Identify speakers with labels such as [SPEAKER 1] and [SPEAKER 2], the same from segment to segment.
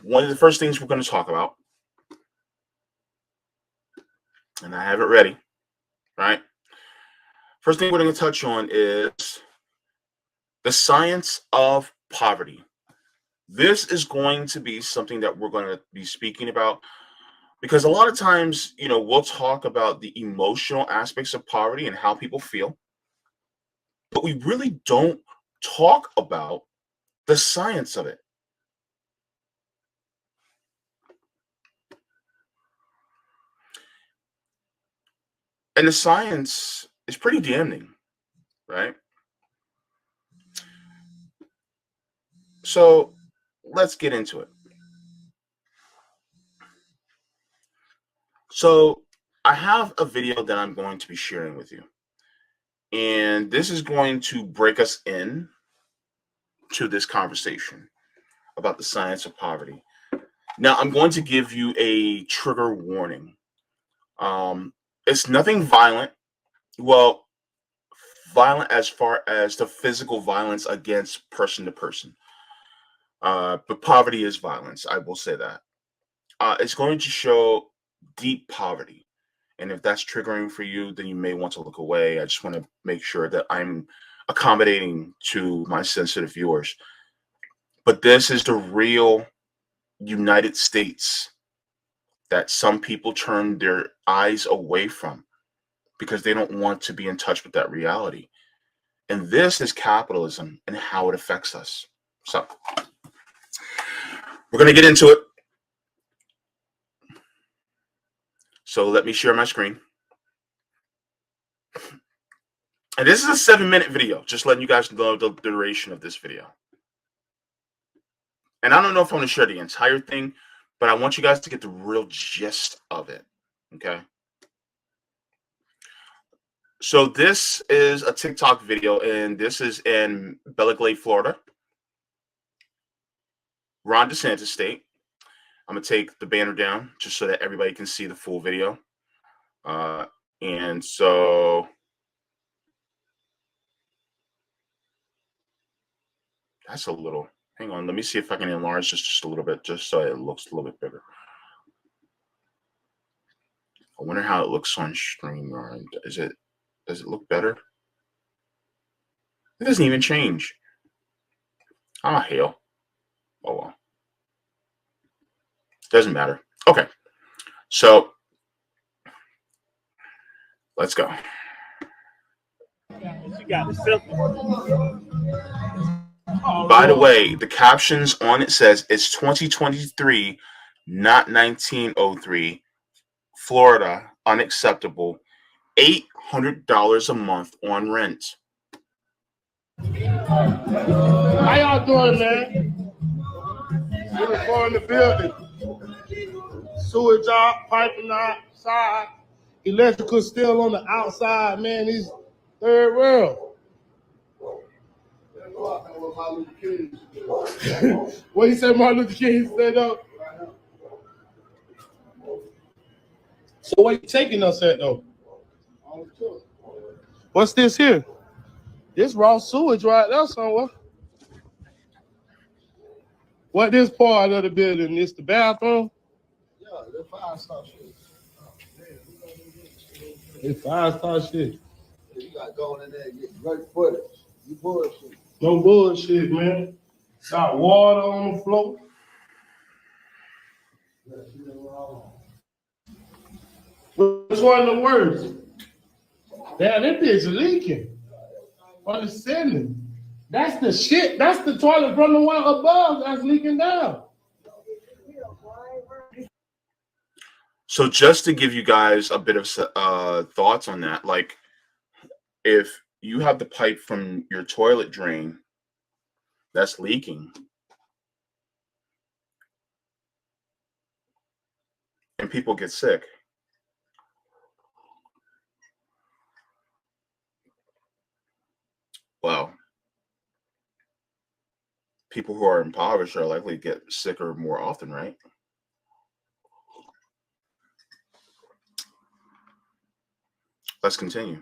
[SPEAKER 1] one of the first things we're going to talk about, and I have it ready, right? First thing we're going to touch on is the science of poverty. This is going to be something that we're going to be speaking about because a lot of times, we'll talk about the emotional aspects of poverty and how people feel, but we really don't talk about the science of it. And the science is pretty damning, right? So let's get into it. So I have a video that I'm going to be sharing with you. And this is going to break us in to this conversation about the science of poverty. Now, I'm going to give you a trigger warning. It's nothing violent. Well, violent as far as the physical violence against person to person. But poverty is violence. I will say that. It's going to show deep poverty. And if that's triggering for you, then you may want to look away. I just want to make sure that I'm accommodating to my sensitive viewers. But this is the real United States that some people turn their eyes away from because they don't want to be in touch with that reality. And this is capitalism and how it affects us. So we're going to get into it. So let me share my screen. And this is a 7-minute video, just letting you guys know the duration of this video. And I don't know if I'm going to share the entire thing, but I want you guys to get the real gist of it, okay? So this is a TikTok video, and this is in Bella Glade, Florida. Ron DeSantis state. I'm going to take the banner down just so that everybody can see the full video. And so that's a little, hang on, let me see if I can enlarge this just a little bit, just so it looks a little bit bigger. I wonder how it looks on stream. Does it look better? It doesn't even change. Ah, hell. Oh, well. Doesn't matter. Okay. So let's go. By the way, the captions on it says it's 2023, not 1903. Florida, unacceptable. $800 a month on rent.
[SPEAKER 2] How y'all doing, man? Uniform in the building. Sewage out, piping outside. Electrical still on the outside, man. These third world. What you say, Martin Luther King said though? So where you taking us at though? What's this here? This raw sewage right there somewhere. What this part of the building? This the bathroom? Yeah, the 5-star shit. It's 5-star shit. You got to go in there and get great footage. You bullshit. No bullshit, man. Got water on the floor. Which one of the worst? Damn, that bitch leaking. On the ceiling. That's the shit. That's the toilet from the one above that's leaking down.
[SPEAKER 1] So just to give you guys a bit of thoughts on that, like if you have the pipe from your toilet drain that's leaking and people get sick, well, people who are impoverished are likely to get sicker more often, right? Let's continue.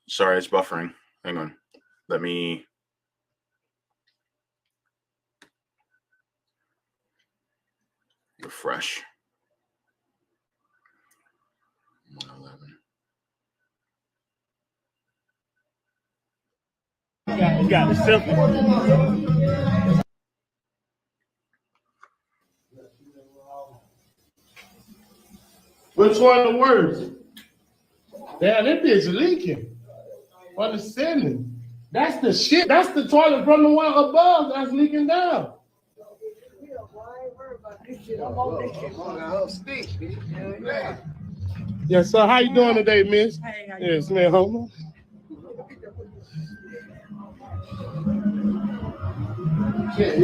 [SPEAKER 1] Sorry, it's buffering. Hang on. Let me. Refresh. 111.
[SPEAKER 2] You got the simple. Which one the worst? Damn, that bitch leaking. On the ceiling. That's the shit. That's the toilet from the one above that's leaking down. Yes, sir. How you doing today, miss?
[SPEAKER 3] Hey, how you
[SPEAKER 2] Yes,
[SPEAKER 3] doing?
[SPEAKER 2] man. Hold on.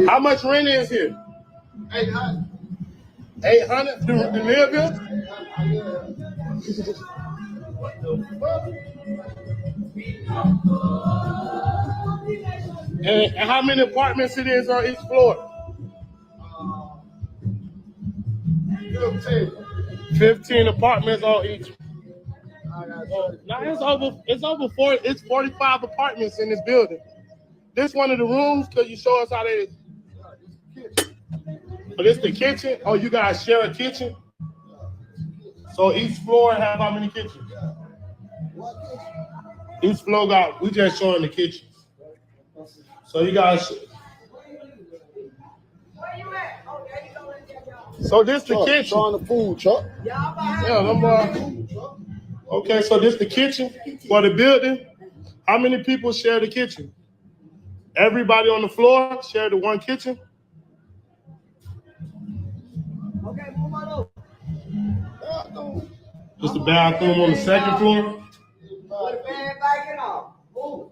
[SPEAKER 2] How much rent is here?
[SPEAKER 4] 800.
[SPEAKER 2] 800 to live here? And how many apartments it is on each floor? 15 apartments on each. Now it's 45 apartments in this building. This one of the rooms, could you show us how they? Oh, this the kitchen? Oh, you guys share a kitchen? So each floor have how many kitchens? Each floor got, we just showing the kitchens. So you guys. So this the kitchen.
[SPEAKER 4] Showing the food truck.
[SPEAKER 2] Yeah, okay, so this the kitchen for the building. How many people share the kitchen? Everybody on the floor share the one kitchen?
[SPEAKER 4] Okay, move on over.
[SPEAKER 2] Just the bathroom on the second floor?
[SPEAKER 4] Put the fan back in off. Move.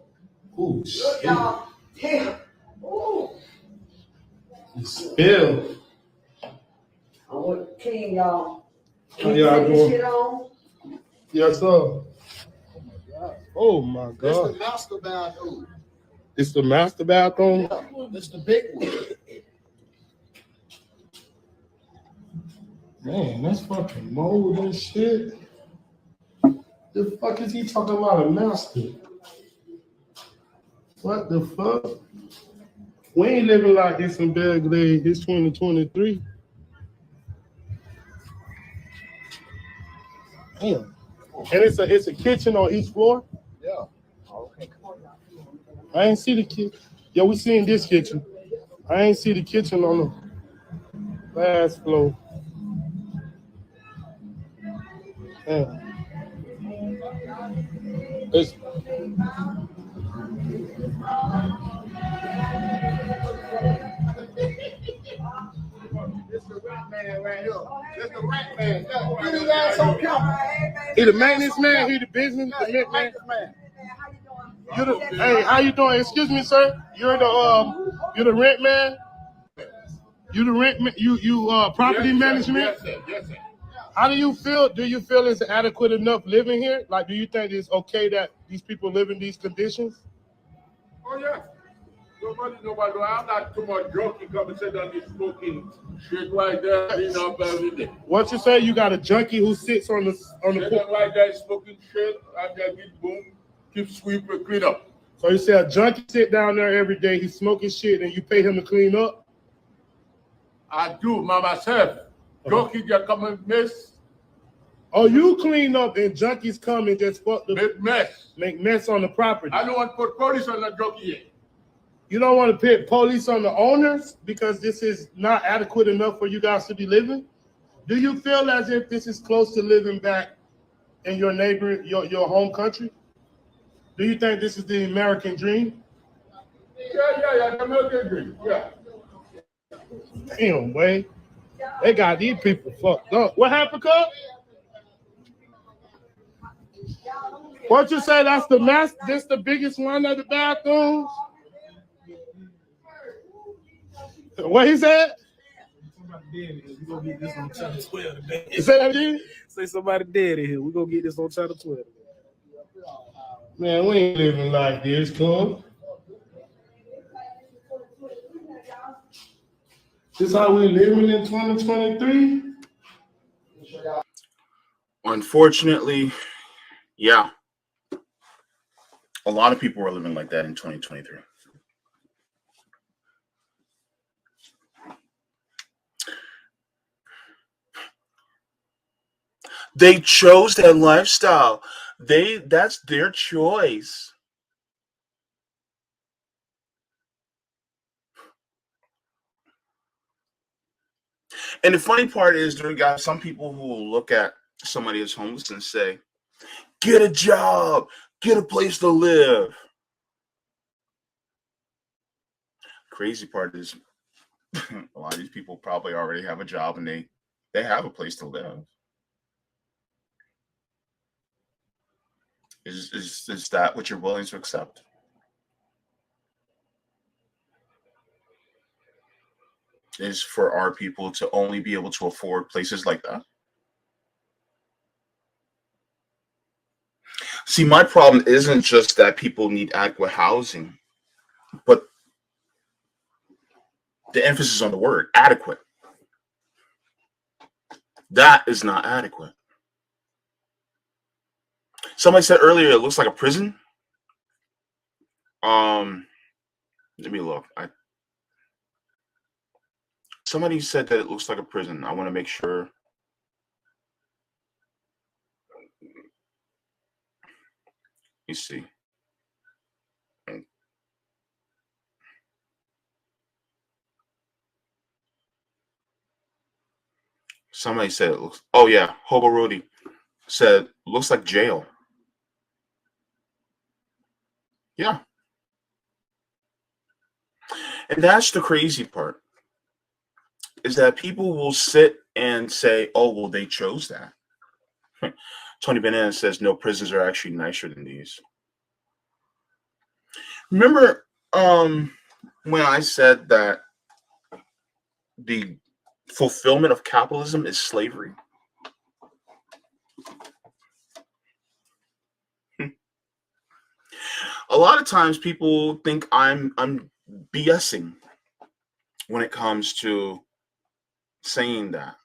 [SPEAKER 2] Ooh,
[SPEAKER 4] Look,
[SPEAKER 2] shit.
[SPEAKER 4] y'all. Damn. Ooh.
[SPEAKER 2] Spill.
[SPEAKER 4] I want to clean y'all.
[SPEAKER 2] How y'all
[SPEAKER 4] Take this
[SPEAKER 2] doing?
[SPEAKER 4] shit on.
[SPEAKER 2] Yes, sir. Oh my
[SPEAKER 4] This
[SPEAKER 2] God.
[SPEAKER 4] the master bathroom.
[SPEAKER 2] It's the master bathroom?
[SPEAKER 4] Yeah, this the big one.
[SPEAKER 2] Man, that's fucking mold and shit. The fuck is he talking about a master? What the fuck? We ain't living like this in Belgrade. It's 2023. Damn. And it's a kitchen on each floor?
[SPEAKER 4] Yeah. Okay, come on, y'all.
[SPEAKER 2] I ain't see the kitchen. Yeah, we seen this kitchen. I ain't see the kitchen on the last floor. Damn. It's,
[SPEAKER 4] This the rat man right here. This the rat man. Yeah, get his ass on camera.
[SPEAKER 2] he the maintenance man, he the business,
[SPEAKER 4] Yeah,
[SPEAKER 2] the
[SPEAKER 4] he the
[SPEAKER 2] man.
[SPEAKER 4] maintenance man.
[SPEAKER 2] You the, hey, how you doing? Excuse me, sir. You're the rent man. You the rent man. You property
[SPEAKER 5] Yes, sir.
[SPEAKER 2] management.
[SPEAKER 5] Yes, sir. Yes, sir.
[SPEAKER 2] How do you feel? Do you feel it's adequate enough living here? Like, do you think it's okay that these people live in these conditions?
[SPEAKER 5] Oh, yeah. Nobody. I'm not too much drunk. You come and sit down there smoking shit like that, clean up every day.
[SPEAKER 2] What you say? You got a junkie who sits on the
[SPEAKER 5] Sit down like that, smoking shit, and then get boom, keep sweeping, clean up.
[SPEAKER 2] So you say a junkie sit down there every day, he's smoking shit, and you pay him to clean up?
[SPEAKER 5] I do, myself. Junkie just come and mess,
[SPEAKER 2] Oh, you clean up and junkies come and just fuck
[SPEAKER 5] make mess.
[SPEAKER 2] make mess on the property.
[SPEAKER 5] I don't want to put police on the junkie yet.
[SPEAKER 2] You don't want to put police on the owners because this is not adequate enough for you guys to be living? Do you feel as if this is close to living back in your neighbor, your home country? Do you think this is the American dream?
[SPEAKER 5] Yeah, the American dream, yeah.
[SPEAKER 2] Damn, way. They got these people fucked up. What happened, cuz? What you say? That's the master. This the biggest one of the bathrooms? What he said?
[SPEAKER 6] Somebody dead in here. We gonna get this on channel 12 today.
[SPEAKER 2] You say that again?
[SPEAKER 6] Say somebody dead in here. We gonna get this on channel 12.
[SPEAKER 2] Man, we ain't living like this, cuz. This how we living in 2023?
[SPEAKER 1] Unfortunately, yeah. A lot of people are living like that in 2023. They chose that lifestyle. That's their choice. And the funny part is there got some people who will look at somebody as homeless and say, get a job, get a place to live. Crazy part is a lot of these people probably already have a job and they have a place to live. Is that what you're willing to accept? Is for our people to only be able to afford places like that? See, my problem isn't just that people need adequate housing, but the emphasis on the word adequate. That is not adequate. Somebody said earlier it looks like a prison. Let me look. Somebody said that it looks like a prison. I want to make sure. You see. Somebody said it looks. Oh yeah, Hobo Rudy said looks like jail. Yeah, and that's the crazy part is that people will sit and say, "Oh, well, they chose that." Tony Banana says no prisons are actually nicer than these. Remember, when I said that the fulfillment of capitalism is slavery? A lot of times people think I'm BSing when it comes to saying that.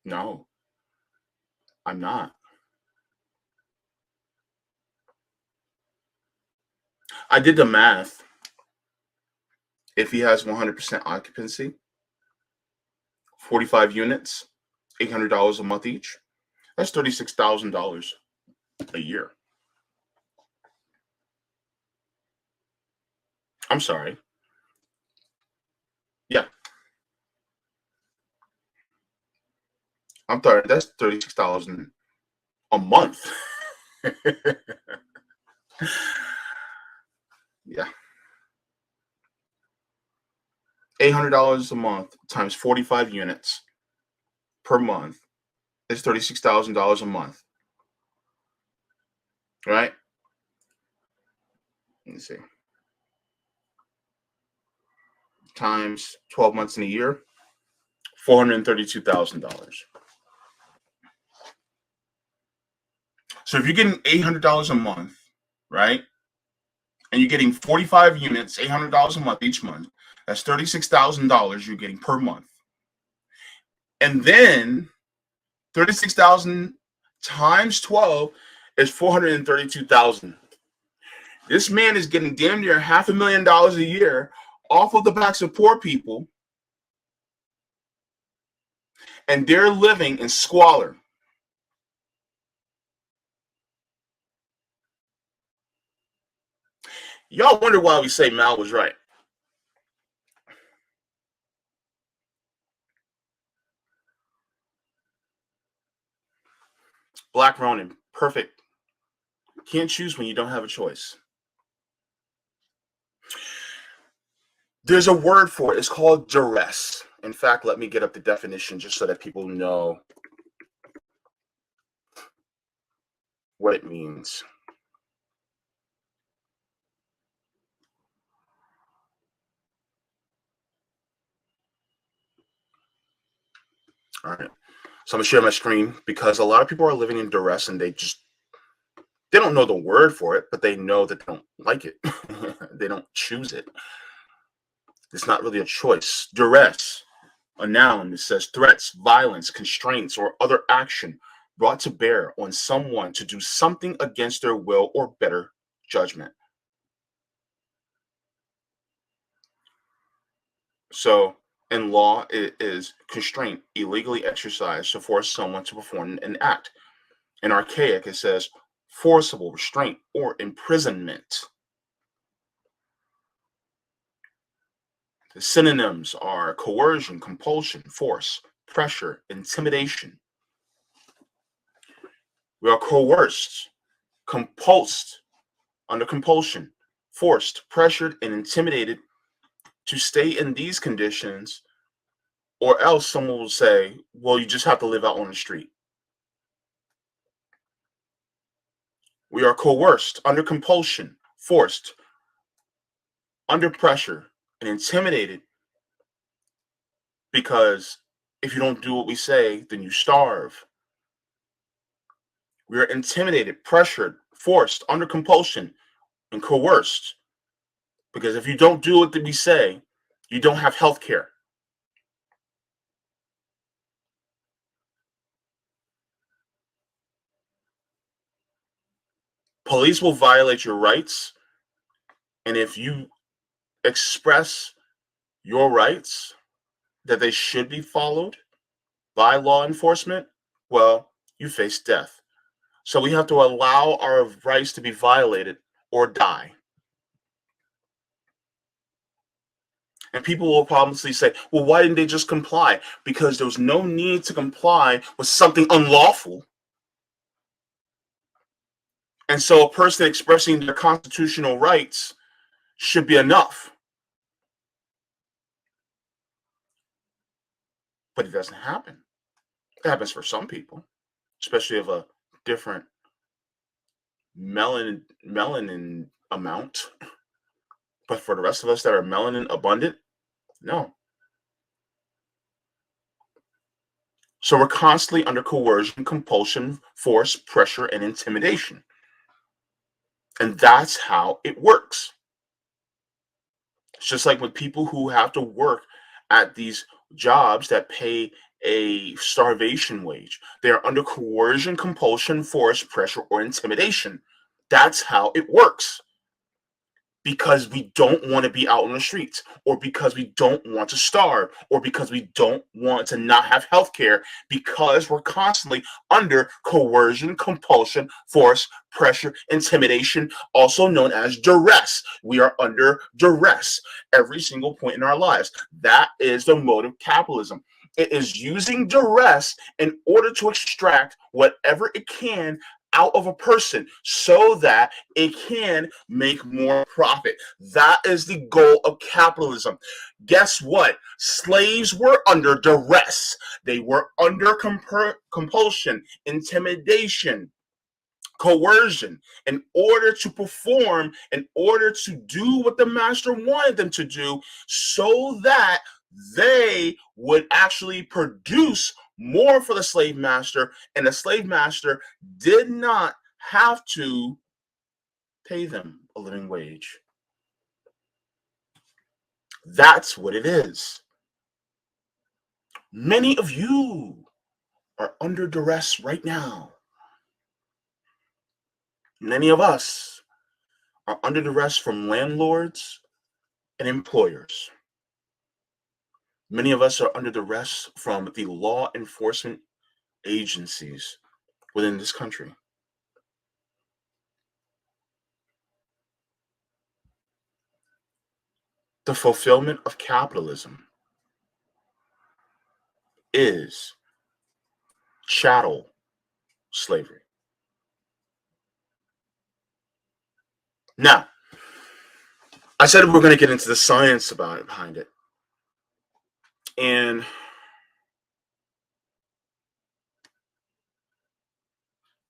[SPEAKER 1] No, I'm not. I did the math. If he has 100% occupancy, 45 units, $800 a month each, that's $36,000 a year. I'm sorry. Yeah, I'm sorry. That's 36,000 a month. Yeah, $800 a month times 45 units per month is $36,000 a month, right? Let me see. Times 12 months in a year, $432,000. So if you're getting $800 a month, right? And you're getting 45 units, $800 a month each month, that's $36,000 you're getting per month. And then 36,000 times 12 is 432,000. This man is getting damn near $500,000 a year off of the backs of poor people, and they're living in squalor. Y'all wonder why we say Mal was right. Black Ronin, perfect. Can't choose when you don't have a choice. There's a word for it. It's called duress. In fact, let me get up the definition just so that people know what it means. All right. So I'm gonna share my screen because a lot of people are living in duress and they don't know the word for it, but they know that they don't like it. They don't choose it. It's not really a choice. Duress, a noun that says threats, violence, constraints, or other action brought to bear on someone to do something against their will or better judgment. So, in law, it is constraint illegally exercised to force someone to perform an act. In archaic, it says forcible restraint or imprisonment. The synonyms are coercion, compulsion, force, pressure, intimidation. We are coerced, compulsed, under compulsion, forced, pressured, and intimidated to stay in these conditions, or else someone will say, well, you just have to live out on the street. We are coerced, under compulsion, forced, under pressure, and intimidated because if you don't do what we say, then you starve. We are intimidated, pressured, forced, under compulsion, and coerced because if you don't do what we say, you don't have health care. Police will violate your rights, and if you express your rights that they should be followed by law enforcement, well, you face death. So we have to allow our rights to be violated or die. And people will probably say, well, why didn't they just comply? Because there was no need to comply with something unlawful. And so a person expressing their constitutional rights should be enough. But it doesn't happen. It happens for some people, especially of a different melanin amount. But for the rest of us that are melanin abundant, no. So we're constantly under coercion, compulsion, force, pressure, and intimidation. And that's how it works. It's just like with people who have to work at these jobs that pay a starvation wage. They are under coercion, compulsion, force, pressure, or intimidation. That's how it works. Because we don't want to be out on the streets, or because we don't want to starve, or because we don't want to not have health care, because we're constantly under coercion, compulsion, force, pressure, intimidation, also known as duress. We are under duress every single point in our lives. That is the mode of capitalism. It is using duress in order to extract whatever it can out of a person so that it can make more profit. That is the goal of capitalism. Guess what? Slaves were under duress. They were under compulsion, intimidation, coercion in order to perform, in order to do what the master wanted them to do so that they would actually produce more for the slave master, and the slave master did not have to pay them a living wage. That's what it is. Many of you are under duress right now. Many of us are under duress from landlords and employers. Many of us are under duress from the law enforcement agencies within this country. The fulfillment of capitalism is chattel slavery. Now, I said we're going to get into the science about it, behind it. And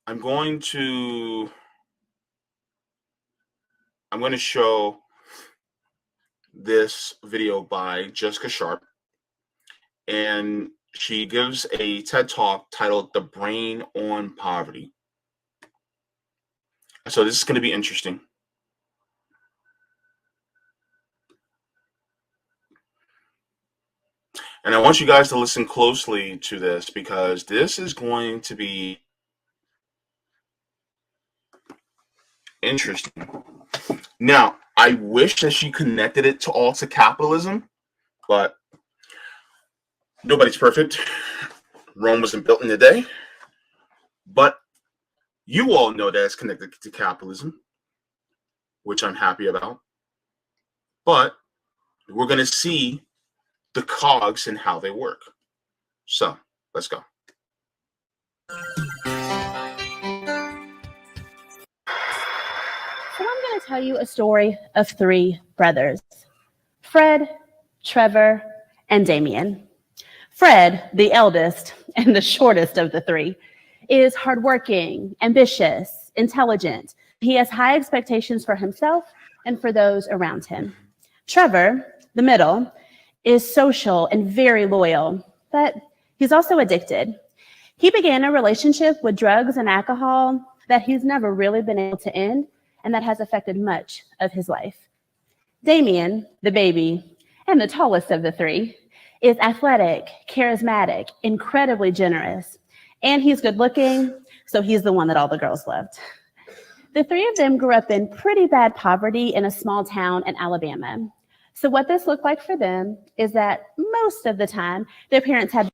[SPEAKER 1] I'm going to show this video by Jessica Sharp, and she gives a TED Talk titled "The Brain on Poverty." So this is going to be interesting. And I want you guys to listen closely to this because this is going to be interesting. Now, I wish that she connected it to capitalism, but nobody's perfect. Rome wasn't built in a day. But you all know that it's connected to capitalism, which I'm happy about. But we're going to see the cogs and how they work. So let's go.
[SPEAKER 3] So I'm going to tell you a story of three brothers, Fred, Trevor, and Damien. Fred, the eldest and the shortest of the three, is hardworking, ambitious, intelligent. He has high expectations for himself and for those around him. Trevor, the middle, is social and very loyal, but he's also addicted. He began a relationship with drugs and alcohol that he's never really been able to end, and that has affected much of his life. Damien, the baby, and the tallest of the three, is athletic, charismatic, incredibly generous, and he's good looking, so he's the one that all the girls loved. The three of them grew up in pretty bad poverty in a small town in Alabama. So what this looked like for them is that most of the time, their parents had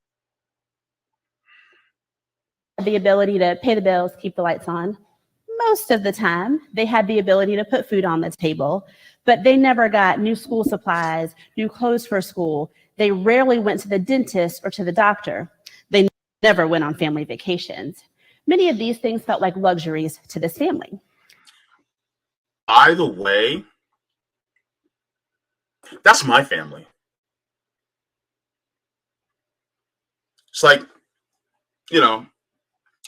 [SPEAKER 3] the ability to pay the bills, keep the lights on. Most of the time, they had the ability to put food on the table, but they never got new school supplies, new clothes for school. They rarely went to the dentist or to the doctor. They never went on family vacations. Many of these things felt like luxuries to this family.
[SPEAKER 1] By the way, that's my family. It's like,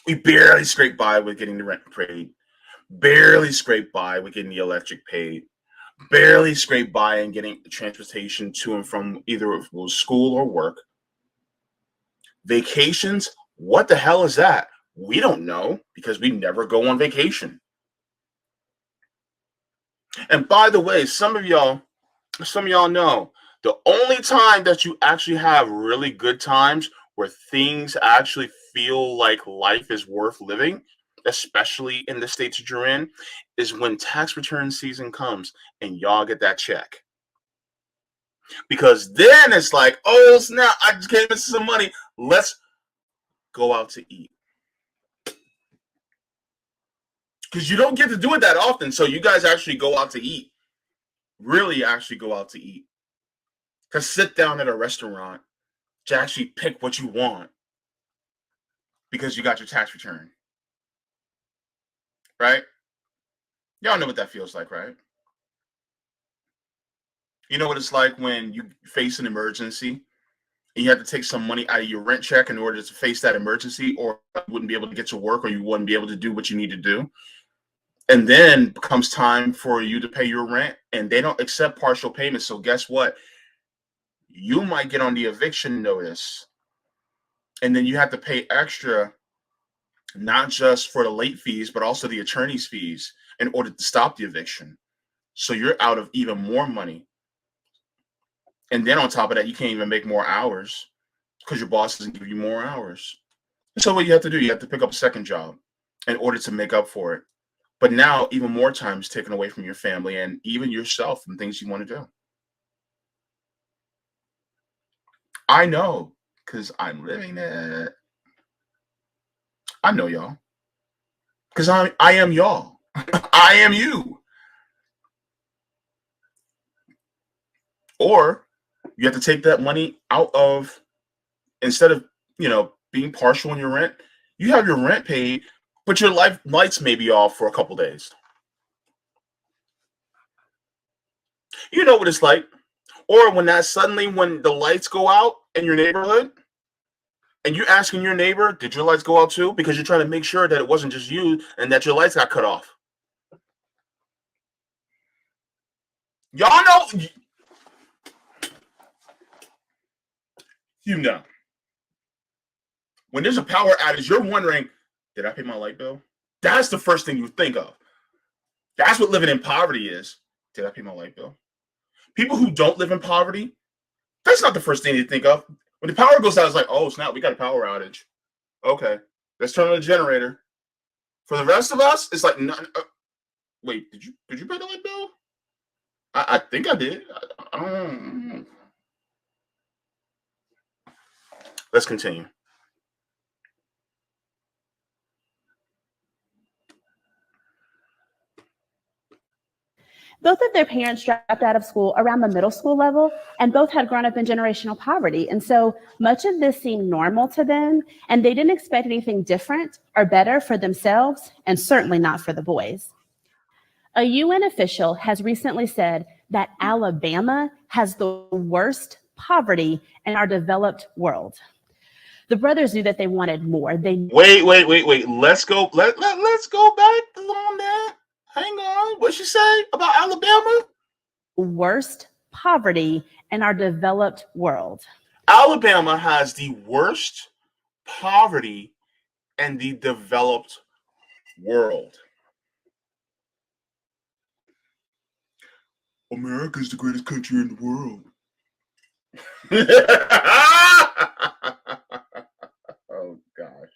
[SPEAKER 1] we barely scrape by with getting the rent paid, barely scrape by with getting the electric paid, barely scrape by and getting transportation to and from either school or work. Vacations, what the hell is that? We don't know because we never go on vacation. And by the way, some of y'all know the only time that you actually have really good times where things actually feel like life is worth living, especially in the states that you're in, is when tax return season comes and y'all get that check. Because then it's like, oh snap, I just came into some money. Let's go out to eat. Because you don't get to do it that often. So you guys actually go out to eat. Really actually go out to eat. Because sit down at a restaurant to actually pick what you want because you got your tax return. Right? Y'all know what that feels like, right? You know what it's like when you face an emergency and you have to take some money out of your rent check in order to face that emergency, or you wouldn't be able to get to work, or you wouldn't be able to do what you need to do. And then comes time for you to pay your rent and they don't accept partial payments. So guess what? You might get on the eviction notice and then you have to pay extra, not just for the late fees, but also the attorney's fees in order to stop the eviction. So you're out of even more money. And then on top of that, you can't even make more hours because your boss doesn't give you more hours. So what you have to do, you have to pick up a second job in order to make up for it. But now even more time is taken away from your family and even yourself and things you want to do. I know because I'm living it. I know y'all because I am y'all. I am you. Or you have to take that money out of, instead of, being partial in your rent, you have your rent paid, but your lights may be off for a couple days. You know what it's like. Or when the lights go out in your neighborhood and you're asking your neighbor, did your lights go out too? Because you're trying to make sure that it wasn't just you and that your lights got cut off. Y'all know. When there's a power outage, you're wondering, did I pay my light bill? That's the first thing you think of. That's what living in poverty is. Did I pay my light bill? People who don't live in poverty, that's not the first thing they think of. When the power goes out, it's like, oh, snap, we got a power outage. Okay, let's turn on the generator. For the rest of us, it's like, Wait, did you pay the light bill? I think I did. I don't. Let's continue.
[SPEAKER 3] Both of their parents dropped out of school around the middle school level, and both had grown up in generational poverty. And so much of this seemed normal to them, and they didn't expect anything different or better for themselves, and certainly not for the boys. A UN official has recently said that Alabama has the worst poverty in our developed world. The brothers knew that they wanted more. They
[SPEAKER 1] Wait. Let's go. Let's go back on that. Hang on. What'd she say about Alabama?
[SPEAKER 3] worst poverty in our developed world.
[SPEAKER 1] Alabama has the worst poverty in the developed world. America is the greatest country in the world. Oh gosh.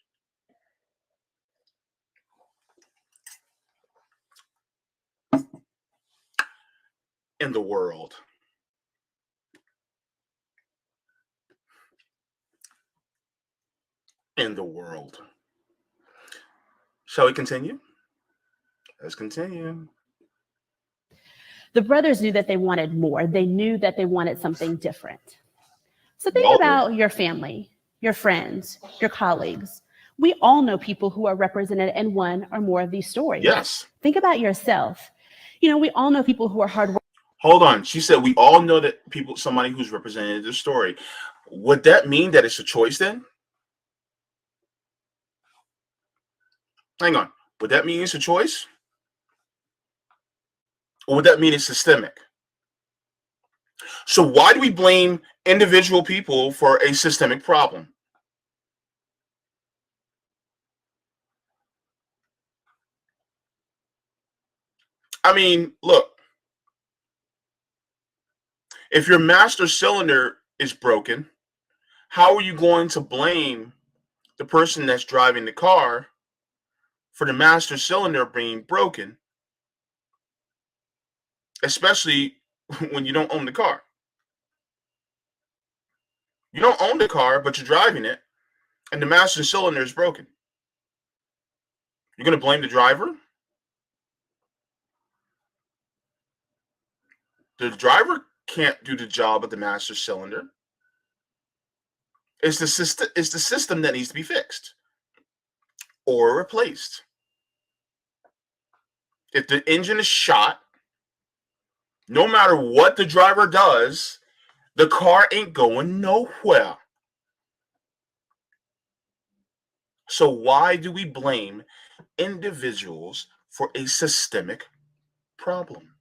[SPEAKER 1] In the world. In the world. Shall we continue? Let's continue.
[SPEAKER 3] The brothers knew that they wanted more. They knew that they wanted something different. So think
[SPEAKER 1] Well,
[SPEAKER 3] about your family, your friends, your colleagues. We all know people who are represented in one or more of these stories.
[SPEAKER 1] yes.
[SPEAKER 3] Think about yourself. We all know people who are hard.
[SPEAKER 1] Hold on. She said we all know that somebody who's represented the story. Would that mean that it's a choice then? Hang on. Would that mean it's a choice? Or would that mean it's systemic? So why do we blame individual people for a systemic problem? I mean, look, if your master cylinder is broken, how are you going to blame the person that's driving the car for the master cylinder being broken, especially when you don't own the car? You don't own the car, but you're driving it, and the master cylinder is broken. You're going to blame the driver? The driver can't do the job of the master cylinder. It's the system that needs to be fixed or replaced. If the engine is shot, no matter what the driver does, the car ain't going nowhere. So why do we blame individuals for a systemic problem?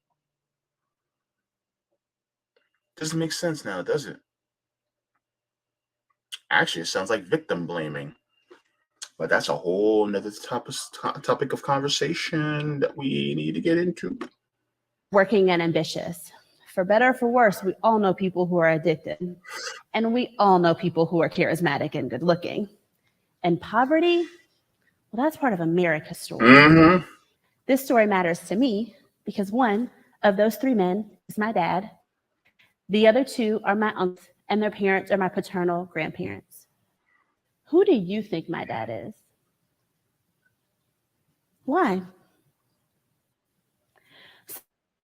[SPEAKER 1] Doesn't make sense now, does it? Actually, it sounds like victim blaming. But that's a whole nother topic of conversation that we need to get into.
[SPEAKER 3] Working and ambitious. For better or for worse, we all know people who are addicted. And we all know people who are charismatic and good looking. And poverty, well, that's part of America's story.
[SPEAKER 1] Mm-hmm.
[SPEAKER 3] This story matters to me because one of those three men is my dad. The other two are my uncles, and their parents are my paternal grandparents. Who do you think my dad is? Why?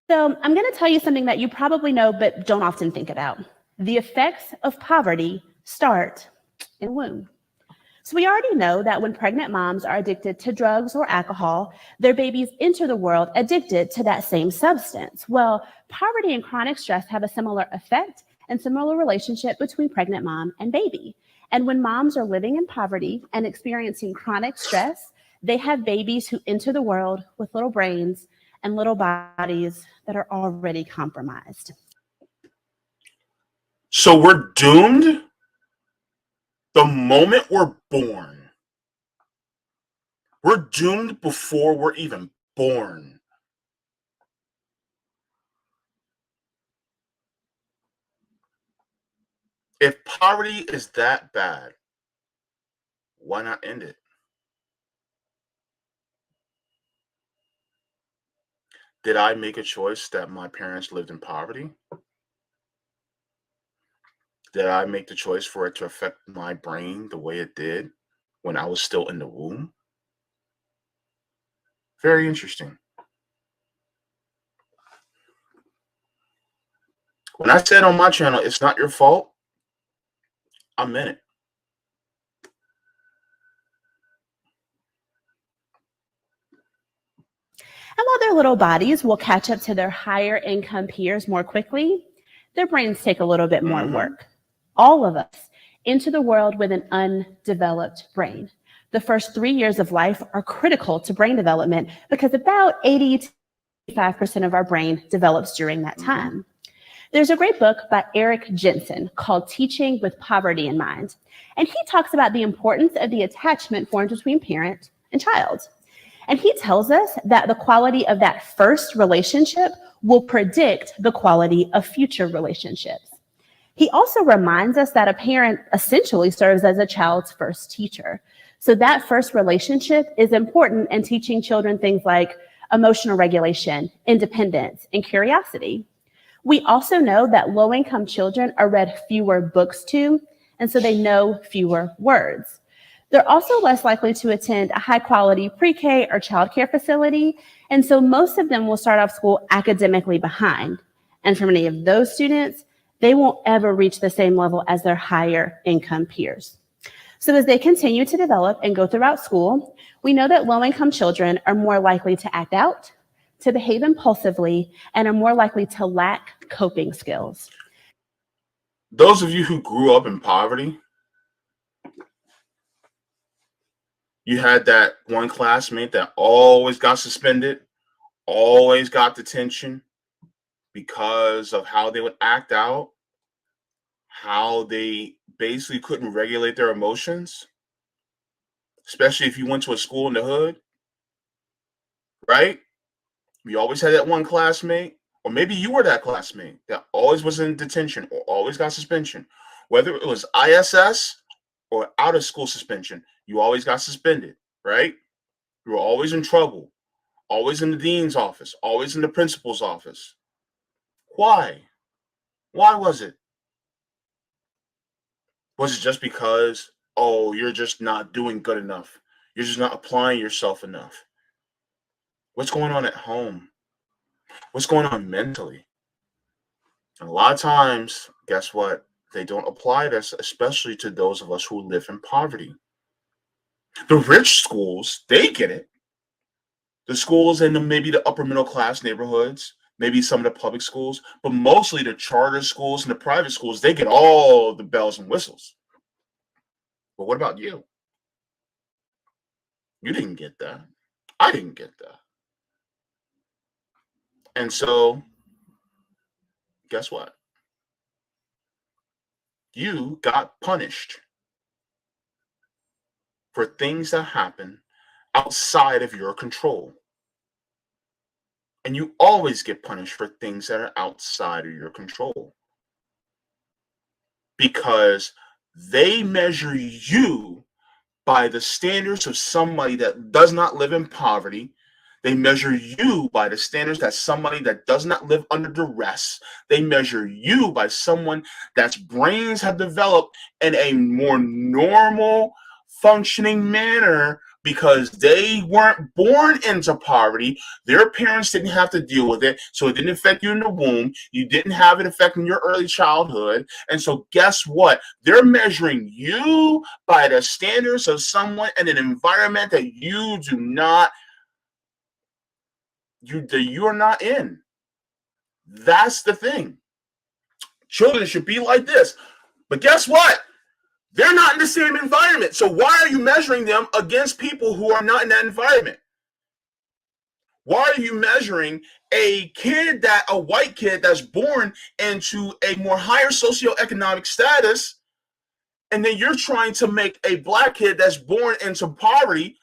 [SPEAKER 3] So I'm going to tell you something that you probably know but don't often think about. The effects of poverty start in the womb. So we already know that when pregnant moms are addicted to drugs or alcohol, their babies enter the world addicted to that same substance. Well, poverty and chronic stress have a similar effect and similar relationship between pregnant mom and baby. And when moms are living in poverty and experiencing chronic stress, they have babies who enter the world with little brains and little bodies that are already compromised.
[SPEAKER 1] So we're doomed the moment we're born. We're doomed before we're even born. If poverty is that bad, why not end it? Did I make a choice that my parents lived in poverty? Did I make the choice for it to affect my brain the way it did when I was still in the womb? Very interesting. When I said on my channel, it's not your fault, I meant it.
[SPEAKER 3] And while their little bodies will catch up to their higher income peers more quickly, their brains take a little bit more work. All of us enter the world with an undeveloped brain. The first 3 years of life are critical to brain development because about 80 to 85% of our brain develops during that time. There's a great book by Eric Jensen called Teaching with Poverty in Mind, and he talks about the importance of the attachment formed between parent and child. And he tells us that the quality of that first relationship will predict the quality of future relationships. He also reminds us that a parent essentially serves as a child's first teacher. So that first relationship is important in teaching children things like emotional regulation, independence, and curiosity. We also know that low-income children are read fewer books to, and so they know fewer words. They're also less likely to attend a high-quality pre-K or childcare facility, and so most of them will start off school academically behind. And for many of those students, they won't ever reach the same level as their higher income peers. So as they continue to develop and go throughout school, we know that low-income children are more likely to act out, to behave impulsively, and are more likely to lack coping skills.
[SPEAKER 1] Those of you who grew up in poverty, you had that one classmate that always got suspended, always got detention because of how they would act out, how they basically couldn't regulate their emotions, especially if you went to a school in the hood, right? You always had that one classmate, or maybe you were that classmate that always was in detention or always got suspension. Whether it was ISS or out of school suspension, you always got suspended, right? You were always in trouble, always in the dean's office, always in the principal's office. Why? Why was it? Was it just because, oh, you're just not doing good enough? You're just not applying yourself enough? What's going on at home? What's going on mentally? And a lot of times, guess what? They don't apply this, especially to those of us who live in poverty. The rich schools, they get it. The schools in maybe the upper middle class neighborhoods, maybe some of the public schools, but mostly the charter schools and the private schools, they get all the bells and whistles. But what about you? You didn't get that. I didn't get that. And so, guess what? You got punished for things that happen outside of your control. And you always get punished for things that are outside of your control. Because they measure you by the standards of somebody that does not live in poverty. They measure you by the standards that somebody that does not live under duress. They measure you by someone that's brains have developed in a more normal functioning manner because they weren't born into poverty. Their parents didn't have to deal with it, so it didn't affect you in the womb. You didn't have it affecting your early childhood. And so guess what? They're measuring you by the standards of someone in an environment that you do not you're not in. That's the thing. Children should be like this. But guess what? They're not in the same environment. So why are you measuring them against people who are not in that environment? Why are you measuring a white kid that's born into a more higher socioeconomic status, and then you're trying to make a black kid that's born into poverty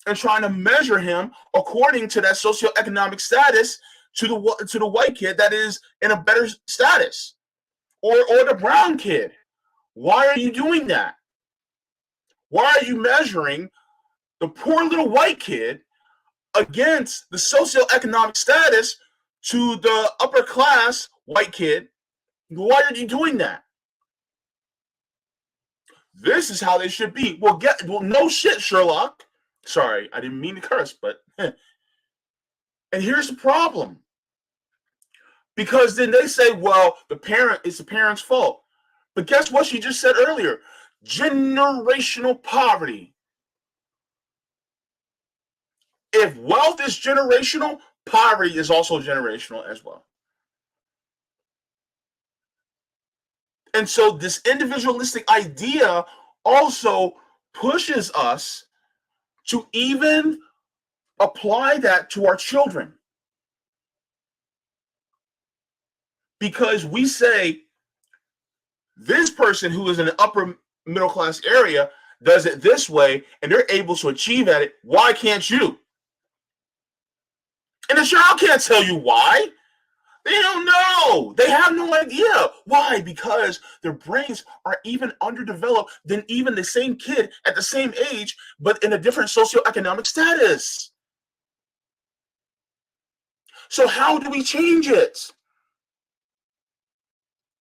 [SPEAKER 1] and trying to measure him according to that socioeconomic status to the white kid that is in a better status, or the brown kid? Why are you doing that? Why are you measuring the poor little white kid against the socioeconomic status to the upper class white kid, why are you doing that? This is how they should be. Well, no shit, Sherlock. Sorry, I didn't mean to curse, but and here's the problem. Because then they say, well, it's the parent's fault. But guess what she just said earlier? Generational poverty. If wealth is generational, poverty is also generational as well. And so this individualistic idea also pushes us to even apply that to our children. Because we say, this person who is in an upper middle class area does it this way and they're able to achieve at it. Why can't you? And the child can't tell you why. They don't know. They have no idea. Why? Because their brains are even underdeveloped than even the same kid at the same age, but in a different socioeconomic status. So how do we change it?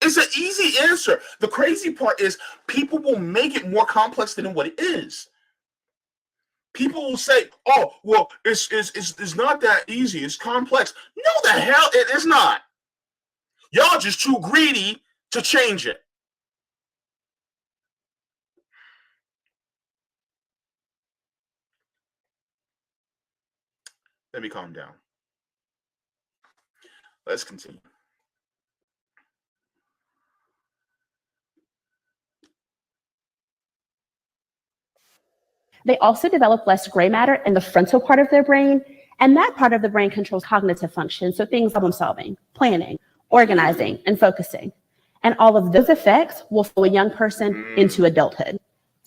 [SPEAKER 1] It's an easy answer. The crazy part is people will make it more complex than what it is. People will say, oh, well, it's not that easy. It's complex. No, the hell it is not. Y'all just too greedy to change it. Let me calm down. Let's continue.
[SPEAKER 3] They also develop less gray matter in the frontal part of their brain, and that part of the brain controls cognitive function, so things problem solving, planning, organizing, and focusing. And all of those effects will follow a young person into adulthood.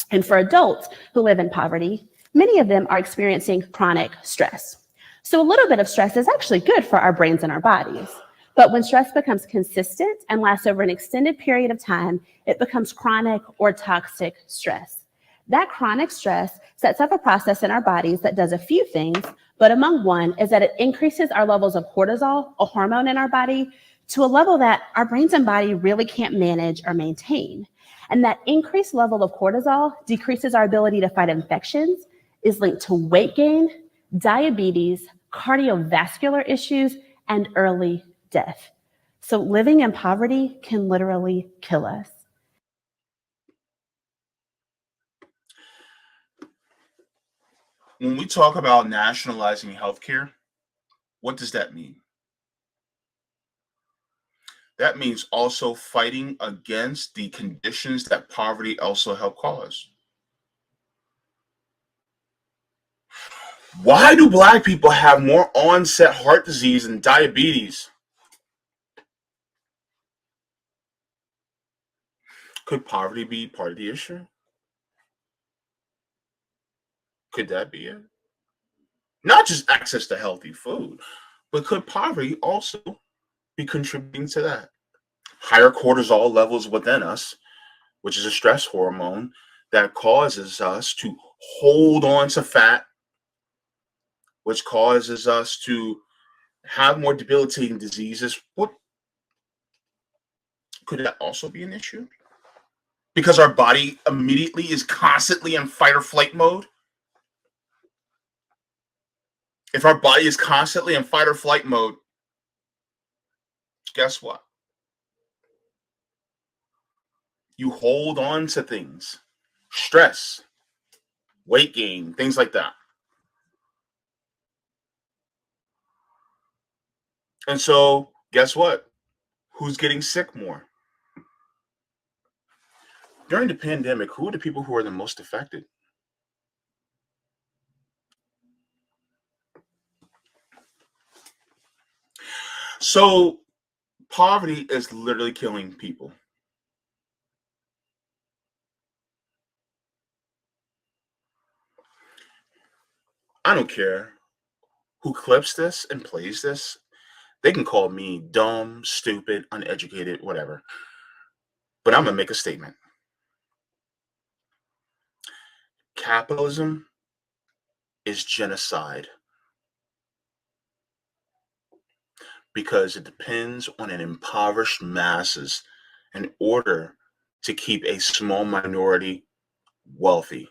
[SPEAKER 3] And for adults who live in poverty, many of them are experiencing chronic stress. So a little bit of stress is actually good for our brains and our bodies. But when stress becomes consistent and lasts over an extended period of time, it becomes chronic or toxic stress. That chronic stress sets up a process in our bodies that does a few things, but among one is that it increases our levels of cortisol, a hormone in our body, to a level that our brains and body really can't manage or maintain. And that increased level of cortisol decreases our ability to fight infections, is linked to weight gain, diabetes, cardiovascular issues, and early death. So living in poverty can literally kill us.
[SPEAKER 1] When we talk about nationalizing healthcare, what does that mean? That means also fighting against the conditions that poverty also help cause. Why do Black people have more onset heart disease and diabetes? Could poverty be part of the issue? Could that be it? Not just access to healthy food, but could poverty also be contributing to that? Higher cortisol levels within us, which is a stress hormone that causes us to hold on to fat, which causes us to have more debilitating diseases. What could that also be an issue? Because our body immediately is constantly in fight or flight mode. If our body is constantly in fight or flight mode, guess what? You hold on to things, stress, weight gain, things like that. And so, guess what? Who's getting sick more? During the pandemic, who are the people who are the most affected? So, poverty is literally killing people. I don't care who clips this and plays this. They can call me dumb, stupid, uneducated, whatever. But I'm going to make a statement. Capitalism is genocide. because it depends on an impoverished masses in order to keep a small minority wealthy.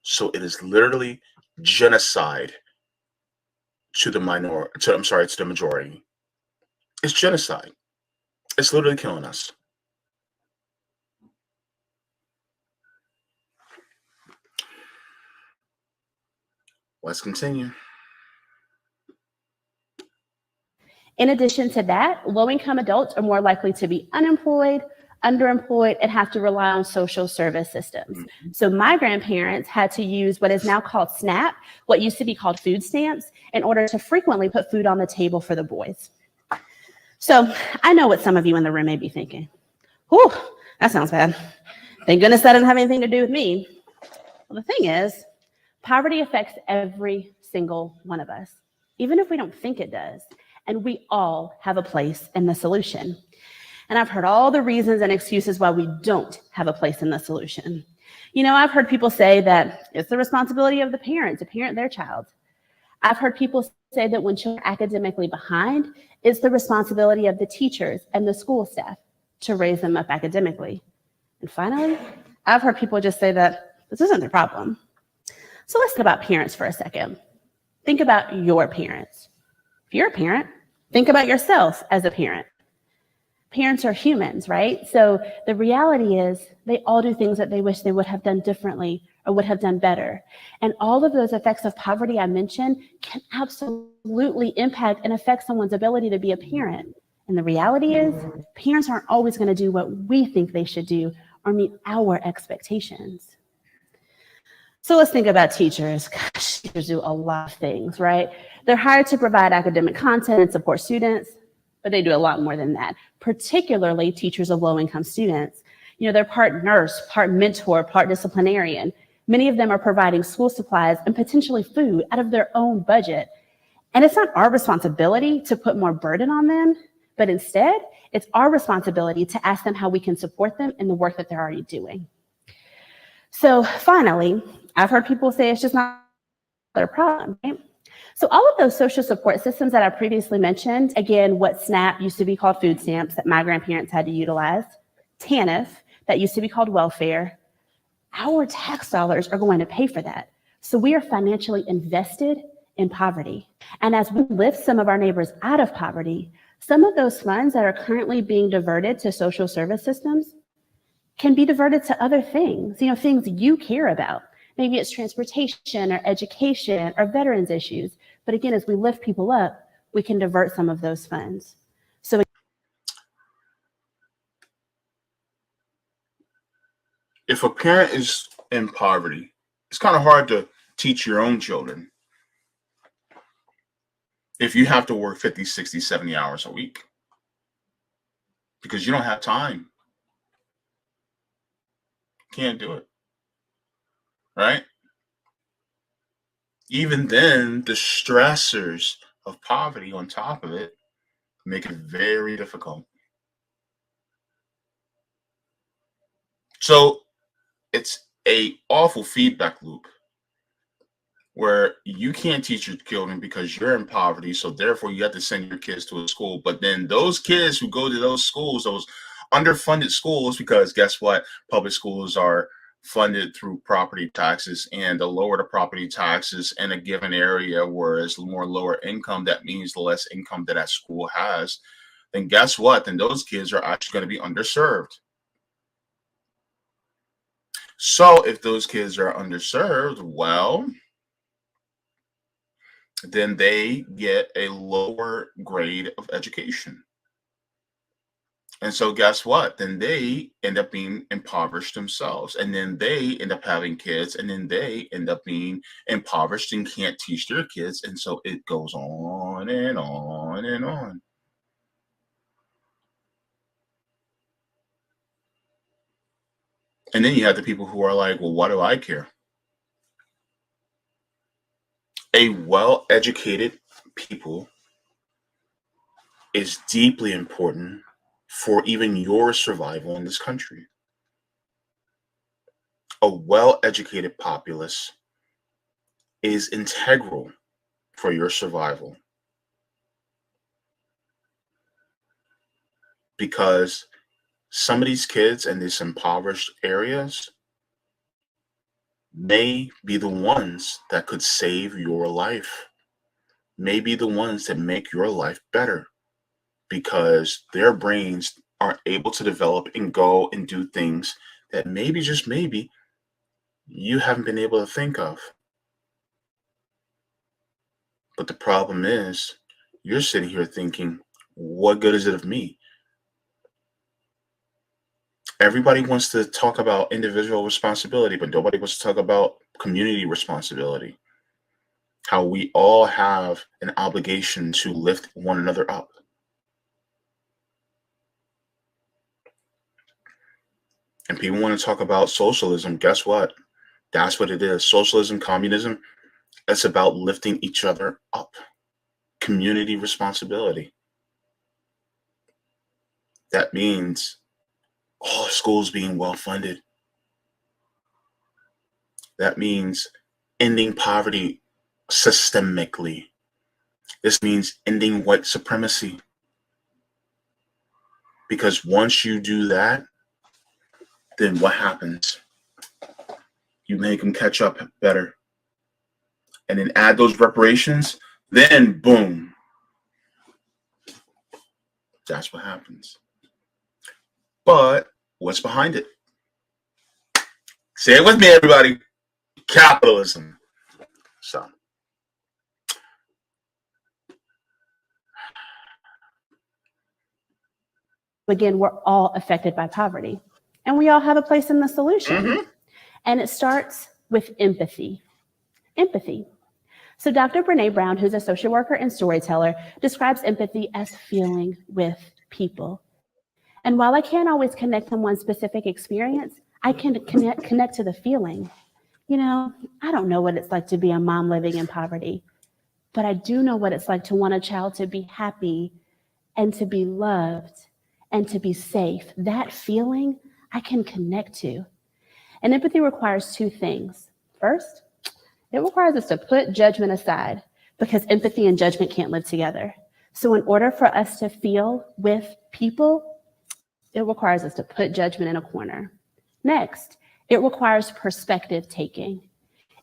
[SPEAKER 1] So it is literally genocide to the to the majority. It's genocide. It's literally killing us. Let's continue.
[SPEAKER 3] In addition to that, low-income adults are more likely to be unemployed, underemployed, and have to rely on social service systems. So my grandparents had to use what is now called SNAP, what used to be called food stamps, in order to frequently put food on the table for the boys. So I know what some of you in the room may be thinking. Whew, that sounds bad. Thank goodness that didn't have anything to do with me. Well, the thing is, poverty affects every single one of us, even if we don't think it does. And we all have a place in the solution. And I've heard all the reasons and excuses why we don't have a place in the solution. You know, I've heard people say that it's the responsibility of the parent to parent their child. I've heard people say that when children are academically behind, it's the responsibility of the teachers and the school staff to raise them up academically. And finally, I've heard people just say that this isn't their problem. So let's think about parents for a second. Think about your parents. If you're a parent, think about yourself as a parent. Parents are humans, right? So the reality is they all do things that they wish they would have done differently or would have done better. And all of those effects of poverty I mentioned can absolutely impact and affect someone's ability to be a parent. And the reality is parents aren't always going to do what we think they should do or meet our expectations. So let's think about teachers. Gosh, teachers do a lot of things, right? They're hired to provide academic content and support students, but they do a lot more than that, particularly teachers of low-income students. You know, they're part nurse, part mentor, part disciplinarian. Many of them are providing school supplies and potentially food out of their own budget. And it's not our responsibility to put more burden on them, but instead, it's our responsibility to ask them how we can support them in the work that they're already doing. So finally, I've heard people say it's just not their problem, right? So all of those social support systems that I previously mentioned, again, what SNAP used to be called food stamps that my grandparents had to utilize, TANF, that used to be called welfare, our tax dollars are going to pay for that. So we are financially invested in poverty. And as we lift some of our neighbors out of poverty, some of those funds that are currently being diverted to social service systems can be diverted to other things, you know, things you care about. Maybe it's transportation or education or veterans issues. But again, as we lift people up, we can divert some of those funds. So
[SPEAKER 1] If a parent is in poverty, it's kind of hard to teach your own children if you have to work 50, 60, 70 hours a week because you don't have time. Can't do it. Right? Even then, the stressors of poverty on top of it make it very difficult. So it's a awful feedback loop where you can't teach your children because you're in poverty, so therefore you have to send your kids to a school. But then those kids who go to those schools, those underfunded schools, because guess what? Public schools are funded through property taxes, and the lower the property taxes in a given area where it's more lower income, that means the less income that school has, then guess what? Then those kids are actually going to be underserved. So if those kids are underserved, well, then they get a lower grade of education. And so guess what? Then they end up being impoverished themselves. And then they end up having kids, and then they end up being impoverished and can't teach their kids. And so it goes on and on and on. And then you have the people who are like, well, why do I care? A well-educated people is deeply important for even your survival in this country. A well-educated populace is integral for your survival. because some of these kids in these impoverished areas may be the ones that could save your life, may be the ones that make your life better because their brains are able to develop and go and do things that maybe, just maybe, you haven't been able to think of. But the problem is, you're sitting here thinking, what good is it of me? Everybody wants to talk about individual responsibility, but nobody wants to talk about community responsibility. How we all have an obligation to lift one another up. And people want to talk about socialism. Guess what? That's what it is. Socialism, communism, it's about lifting each other up. Community responsibility. That means all schools being well funded. That means ending poverty systemically. This means ending white supremacy. Because once you do that, then what happens? You make them catch up better. And then add those reparations, then boom. That's what happens. But what's behind it? Say it with me, everybody. Capitalism. So
[SPEAKER 3] Again, we're all affected by poverty, and we all have a place in the solution.
[SPEAKER 1] Mhm.
[SPEAKER 3] And it starts with empathy. Empathy. So Dr. Brene Brown, who's a social worker and storyteller, describes empathy as feeling with people. And while I can't always connect to one specific experience, I can connect to the feeling. You know, I don't know what it's like to be a mom living in poverty, but I do know what it's like to want a child to be happy and to be loved and to be safe. That feeling I can connect to. And empathy requires two things. First, it requires us to put judgment aside because empathy and judgment can't live together. So in order for us to feel with people, it requires us to put judgment in a corner. Next, it requires perspective taking.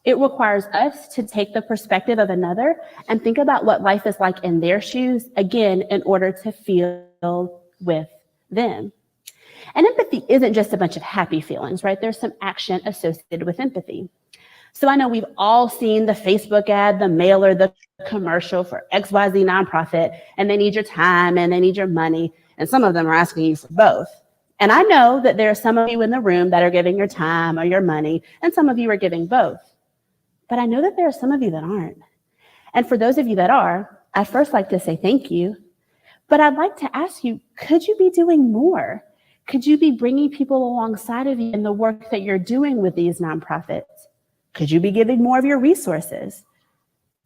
[SPEAKER 3] It requires us to take the perspective of another and think about what life is like in their shoes, again, in order to feel with them. And empathy isn't just a bunch of happy feelings, right? There's some action associated with empathy. So I know we've all seen the Facebook ad, the mailer, the commercial for XYZ nonprofit, and they need your time and they need your money. And some of them are asking you for both. And I know that there are some of you in the room that are giving your time or your money, and some of you are giving both. But I know that there are some of you that aren't. And for those of you that are, I'd first like to say thank you. But I'd like to ask you, could you be doing more? Could you be bringing people alongside of you in the work that you're doing with these nonprofits? Could you be giving more of your resources?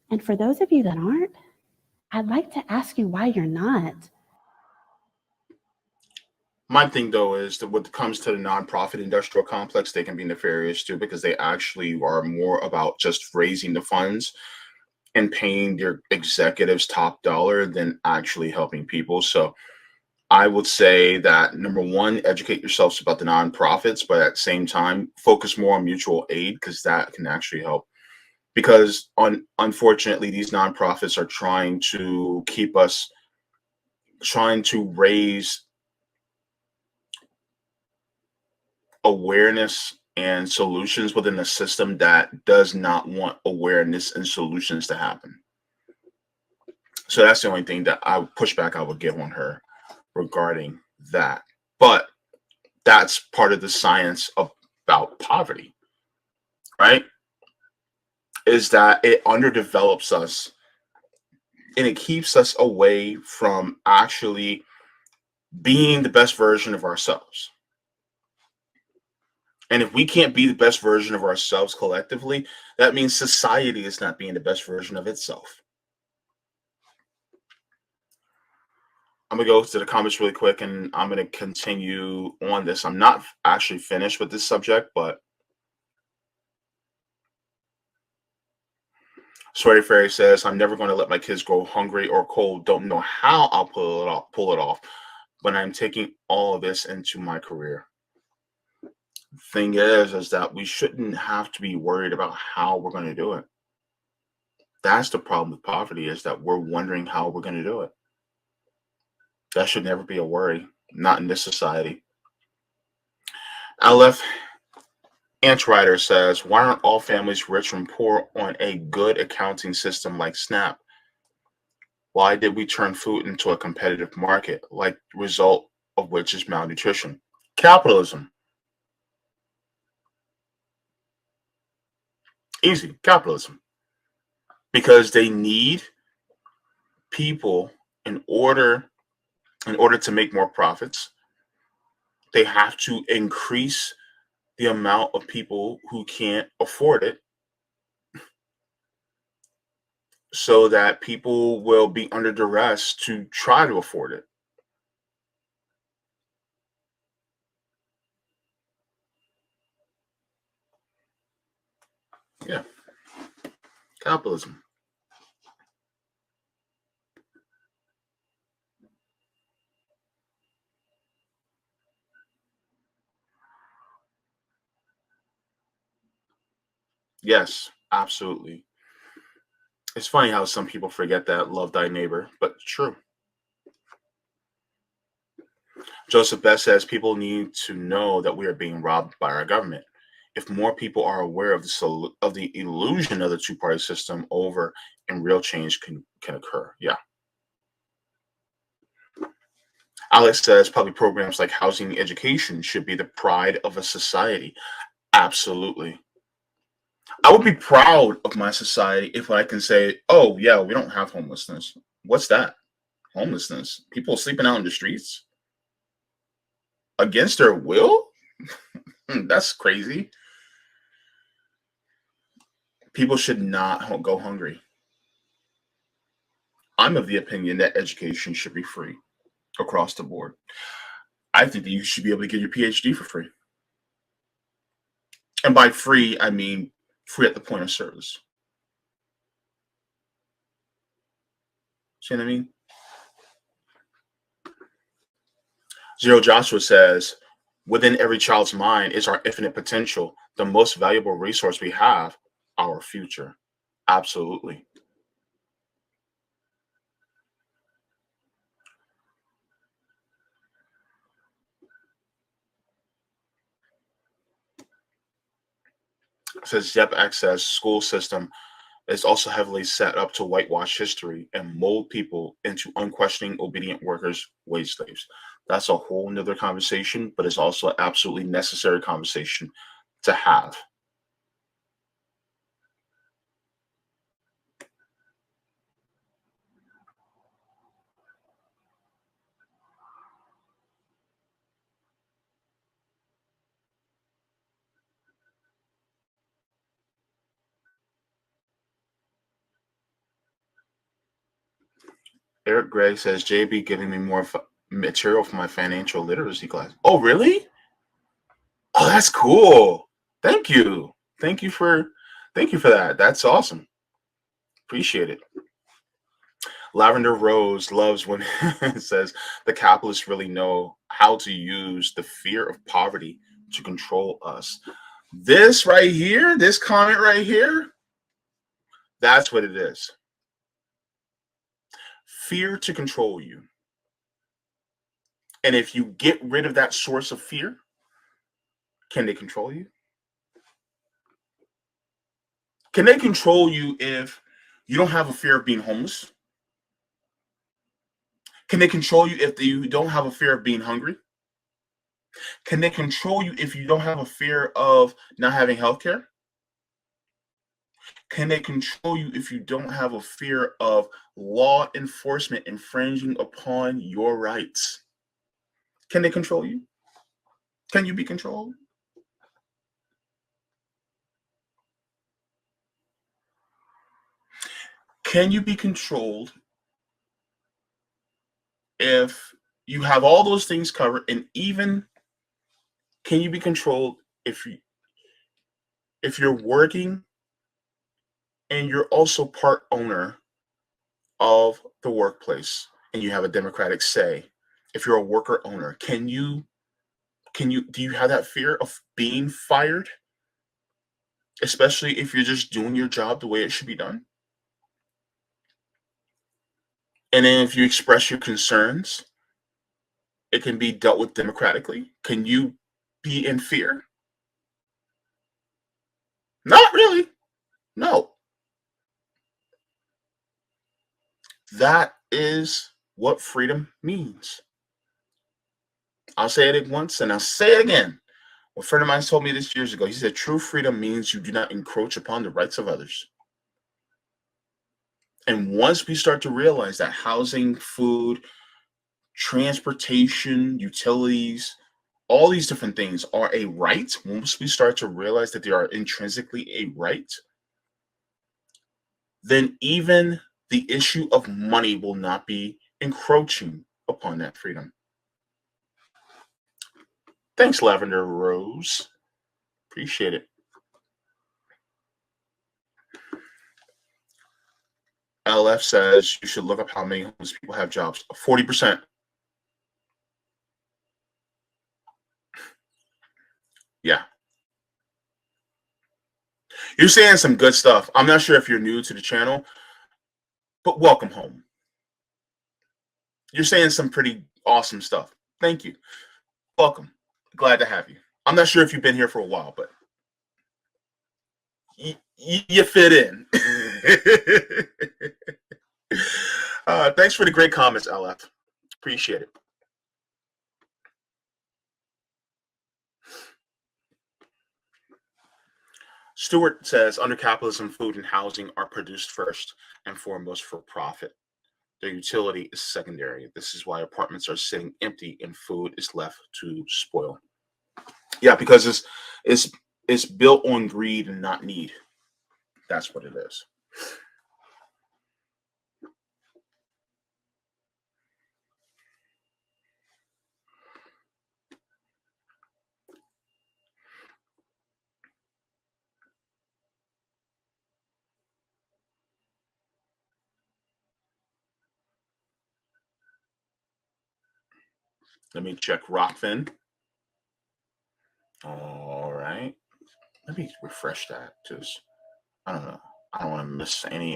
[SPEAKER 3] And for those of you that aren't, I'd like to ask you why you're not.
[SPEAKER 1] My thing, though, is that when it comes to the nonprofit industrial complex, they can be nefarious too because they actually are more about just raising the funds and paying their executives top dollar than actually helping people. So I would say that number one, educate yourselves about the nonprofits, but at the same time, focus more on mutual aid because that can actually help. Because unfortunately, these nonprofits are trying to keep us, trying to raise awareness and solutions within a system that does not want awareness and solutions to happen. So that's the only thing that I pushback I would give on her regarding that. But that's part of the science about poverty, right? Is that it underdevelops us and it keeps us away from actually being the best version of ourselves. And if we can't be the best version of ourselves collectively, that means society is not being the best version of itself. I'm going to go to the comments really quick and I'm going to continue on this. I'm not actually finished with this subject, but Sweaty Fairy says, I'm never going to let my kids go hungry or cold. Don't know how I'll pull it off. when I'm taking all of this into my career. Thing is that we shouldn't have to be worried about how we're going to do it. That's the problem with poverty, is that we're wondering how we're going to do it. That should never be a worry, not in this society. Aleph Antwriter says, why aren't all families rich and poor on a good accounting system like SNAP? Why did we turn food into a competitive market, like the result of which is malnutrition? Capitalism. Easy, capitalism. Because they need people in order to make more profits. They have to increase the amount of people who can't afford it, so that people will be under duress to try to afford it. Yeah, capitalism. Yes, absolutely. It's funny how some people forget that love thy neighbor, but it's true. Joseph Best says people need to know that we are being robbed by our government. If more people are aware of the illusion of the two-party system over, and real change can occur. Yeah. Alex says public programs like housing and education should be the pride of a society. Absolutely. I would be proud of my society if I can say, oh, yeah, we don't have homelessness. What's that? Homelessness? People sleeping out in the streets against their will? That's crazy. People should not go hungry. I'm of the opinion that education should be free across the board. I think that you should be able to get your PhD for free. And by free, I mean free at the point of service. See what I mean? Zero Joshua says, within every child's mind is our infinite potential, the most valuable resource we have, our future. Absolutely. It says, Yep, access school system is also heavily set up to whitewash history and mold people into unquestioning, obedient workers, wage slaves. That's a whole nother conversation, but it's also an absolutely necessary conversation to have. Eric Gregg says, JB giving me more material for my financial literacy class. Oh, really? Oh, that's cool. Thank you. Thank you for that. That's awesome. Appreciate it. Lavender Rose loves when it says the capitalists really know how to use the fear of poverty to control us. This right here, this comment right here, that's what it is. Fear to control you. And if you get rid of that source of fear, can they control you? Can they control you if you don't have a fear of being homeless? Can they control you if you don't have a fear of being hungry? Can they control you if you don't have a fear of not having health care? Can they control you if you don't have a fear of law enforcement infringing upon your rights? Can they control you? Can you be controlled? Can you be controlled if you have all those things covered, and even can you be controlled if you're working and you're also part owner of the workplace and you have a democratic say if you're a worker owner, do you have that fear of being fired? Especially if you're just doing your job the way it should be done? And then if you express your concerns, it can be dealt with democratically. Can you be in fear? Not really. No. That is what freedom means. I'll say it once and I'll say it again. A friend of mine told me this years ago. He said, true freedom means you do not encroach upon the rights of others. And once we start to realize that housing, food, transportation, utilities, all these different things are a right, once we start to realize that they are intrinsically a right, then even the issue of money will not be encroaching upon that freedom. Thanks, Lavender Rose. Appreciate it. LF says you should look up how many homeless people have jobs. 40%. Yeah. You're saying some good stuff. I'm not sure if you're new to the channel, but welcome home. You're saying some pretty awesome stuff. Thank you. Welcome. Glad to have you. I'm not sure if you've been here for a while, but you fit in. Thanks for the great comments, LF. Appreciate it. Stewart says, under capitalism, food and housing are produced first and foremost for profit. Their utility is secondary. This is why apartments are sitting empty and food is left to spoil. Yeah, because it's built on greed and not need. That's what it is. Let me check Rockfin. All right. Let me refresh that because I don't know. I don't want to miss any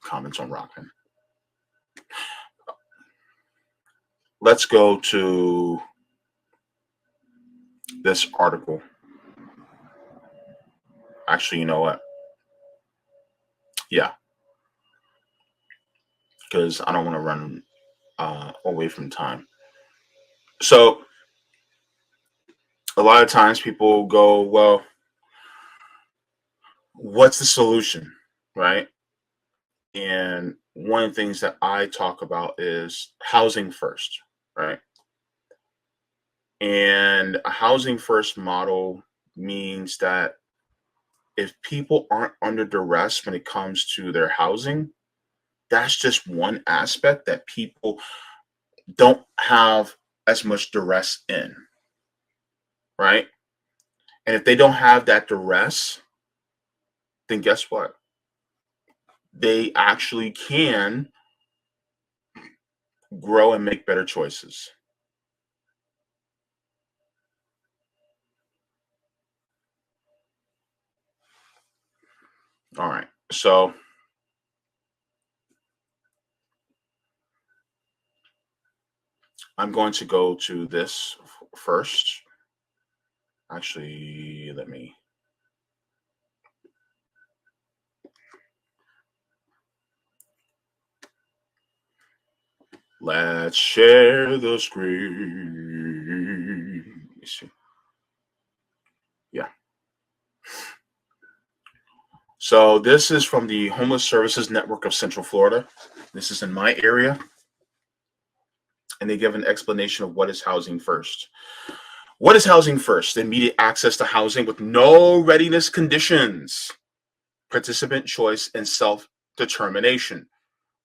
[SPEAKER 1] comments on Rockfin. Let's go to this article. Actually, you know what? Yeah. Because I don't want to run away from time. So a lot of times people go, well, what's the solution, right? And one of the things that I talk about is housing first, right? And a housing first model means that if people aren't under duress when it comes to their housing, that's just one aspect that people don't have as much duress in, right? And if they don't have that duress, then guess what? They actually can grow and make better choices. All right. So I'm going to go to this first. Actually, let's share the screen. Let me see. Yeah. So this is from the Homeless Services Network of Central Florida. This is in my area. And they give an explanation of what is housing first. What is housing first? Immediate access to housing with no readiness conditions, participant choice, and self-determination.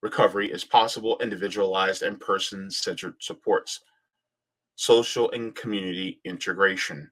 [SPEAKER 1] Recovery is possible, individualized, and person-centered supports. Social and community integration.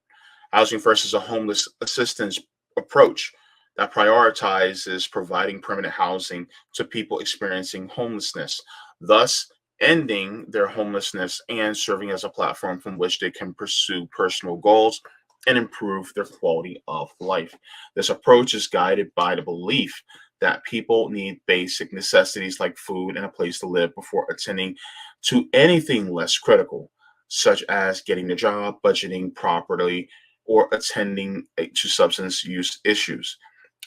[SPEAKER 1] Housing first is a homeless assistance approach that prioritizes providing permanent housing to people experiencing homelessness, thus ending their homelessness and serving as a platform from which they can pursue personal goals and improve their quality of life. This approach is guided by the belief that people need basic necessities like food and a place to live before attending to anything less critical, such as getting a job, budgeting properly, or attending to substance use issues.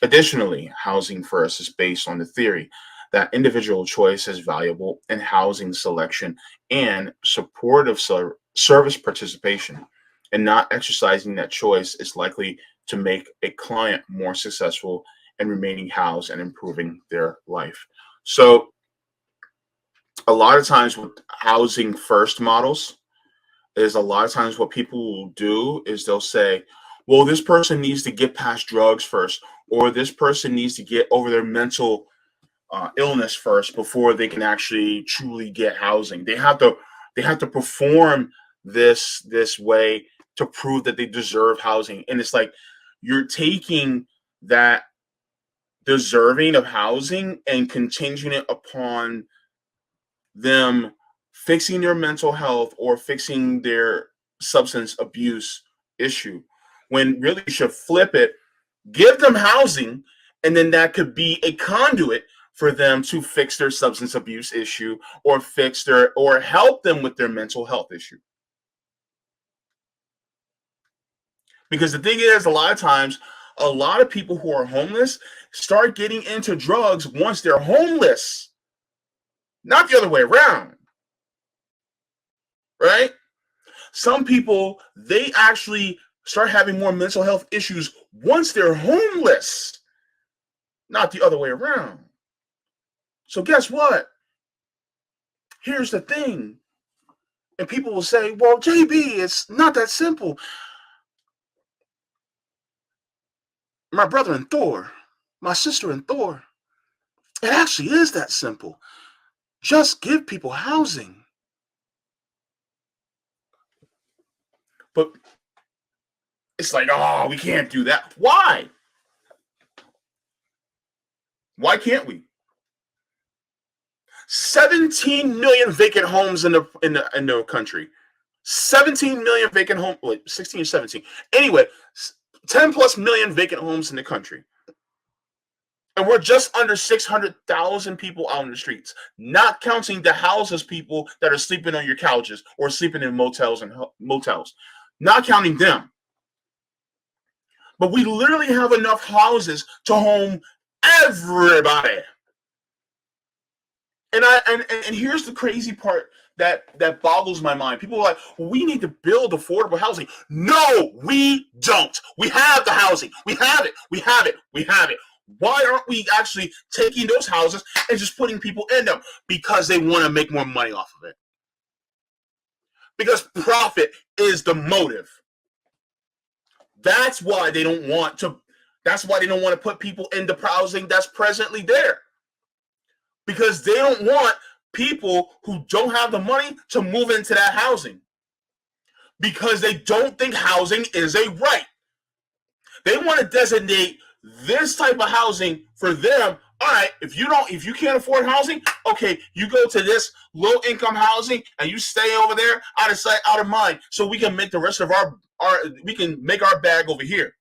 [SPEAKER 1] Additionally, housing first is based on the theory that individual choice is valuable in housing selection and supportive service participation, and not exercising that choice is likely to make a client more successful in remaining housed and improving their life. So, a lot of times with housing first models, is a lot of times what people will do is they'll say, well, this person needs to get past drugs first, or this person needs to get over their mental illness first before they can actually truly get housing. They have to perform this way to prove that they deserve housing. And it's like you're taking that deserving of housing and contingent it upon them fixing their mental health or fixing their substance abuse issue, when really you should flip it, give them housing, and then that could be a conduit for them to fix their substance abuse issue or fix their or help them with their mental health issue. Because the thing is, a lot of times, a lot of people who are homeless start getting into drugs once they're homeless, not the other way around, right? Some people, they actually start having more mental health issues once they're homeless, not the other way around. So guess what? Here's the thing. And people will say, well, JB, it's not that simple. My brother in Thor, my sister in Thor, it actually is that simple. Just give people housing. But it's like, oh, we can't do that. Why? Why can't we? 17 million vacant homes in the country. 17 million vacant homes, wait, 16 or 17. Anyway, 10 plus million vacant homes in the country. And we're just under 600,000 people out in the streets, not counting the houses people that are sleeping on your couches or sleeping in motels and motels, not counting them. But we literally have enough houses to home everybody. And here's the crazy part that boggles my mind. People are like, well, we need to build affordable housing. No, we don't. We have the housing. We have it. We have it. We have it. Why aren't we actually taking those houses and just putting people in them? Because they want to make more money off of it. Because profit is the motive. That's why they don't want to put people in the housing that's presently there. Because they don't want people who don't have the money to move into that housing. Because they don't think housing is a right. They want to designate this type of housing for them. All right, if you can't afford housing, okay, you go to this low income housing and you stay over there, out of sight, out of mind, so we can make the rest of we can make our bag over here.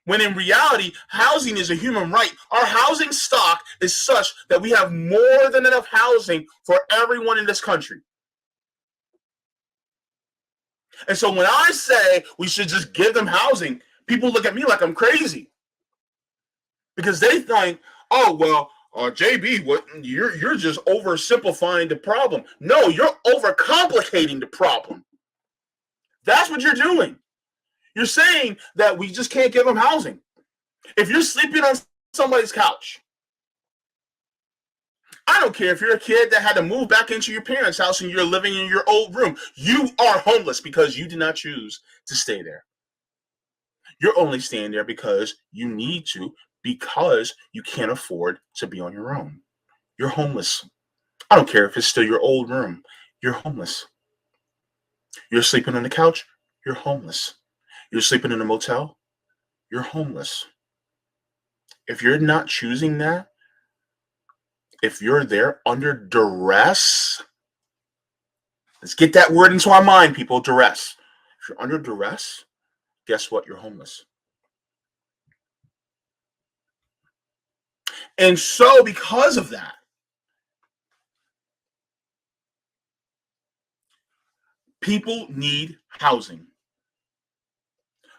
[SPEAKER 1] When in reality, housing is a human right. Our housing stock is such that we have more than enough housing for everyone in this country. And so when I say we should just give them housing, people look at me like I'm crazy. Because they think, oh, well, JB, you're just oversimplifying the problem. No, you're overcomplicating the problem. That's what you're doing. You're saying that we just can't give them housing. If you're sleeping on somebody's couch, I don't care if you're a kid that had to move back into your parents' house and you're living in your old room. You are homeless because you did not choose to stay there. You're only staying there because you need to, because you can't afford to be on your own. You're homeless. I don't care if it's still your old room. You're homeless. You're sleeping on the couch. You're homeless. You're sleeping in a motel. You're homeless. If you're not choosing that, if you're there under duress, let's get that word into our mind, people, duress. If you're under duress, guess what? You're homeless. And so because of that, people need housing.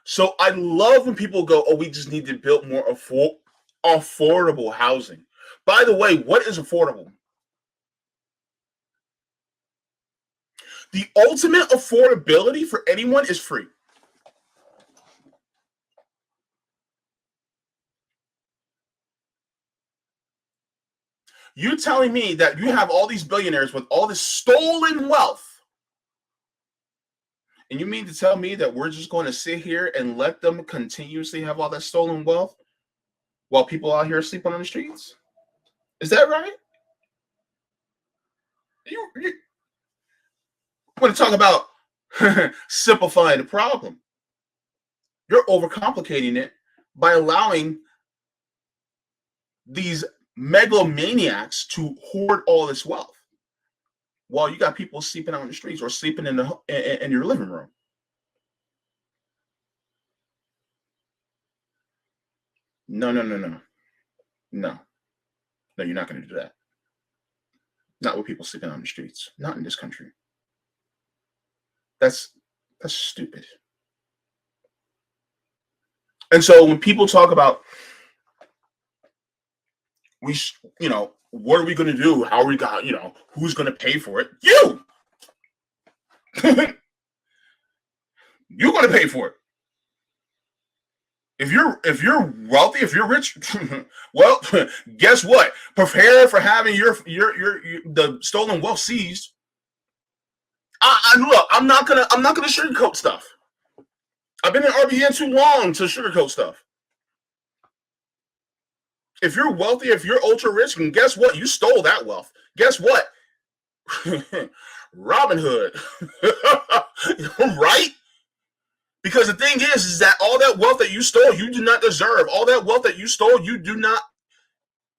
[SPEAKER 1] So I love when people go, oh, we just need to build more affordable housing. By the way, what is affordable? The ultimate affordability for anyone is free. You telling me that you have all these billionaires with all this stolen wealth, and you mean to tell me that we're just going to sit here and let them continuously have all that stolen wealth while people out here sleeping on the streets? Is that right? You want to talk about simplifying the problem? You're overcomplicating it by allowing these megalomaniacs to hoard all this wealth while you got people sleeping out on the streets or sleeping in your living room. No, you're not going to do that. Not with people sleeping on the streets. Not in this country. That's stupid. And so when people talk about what are we going to do? How are we got, who's going to pay for it? You! You're going to pay for it. If you're wealthy, if you're rich, well, guess what? Prepare for having your the stolen wealth seized. Look, I'm not gonna sugarcoat stuff. I've been in RBN too long to sugarcoat stuff. If you're wealthy, if you're ultra rich, and guess what? You stole that wealth. Guess what? Robin Hood, right? Because the thing is that all that wealth that you stole, you do not deserve. All that wealth that you stole, you do not.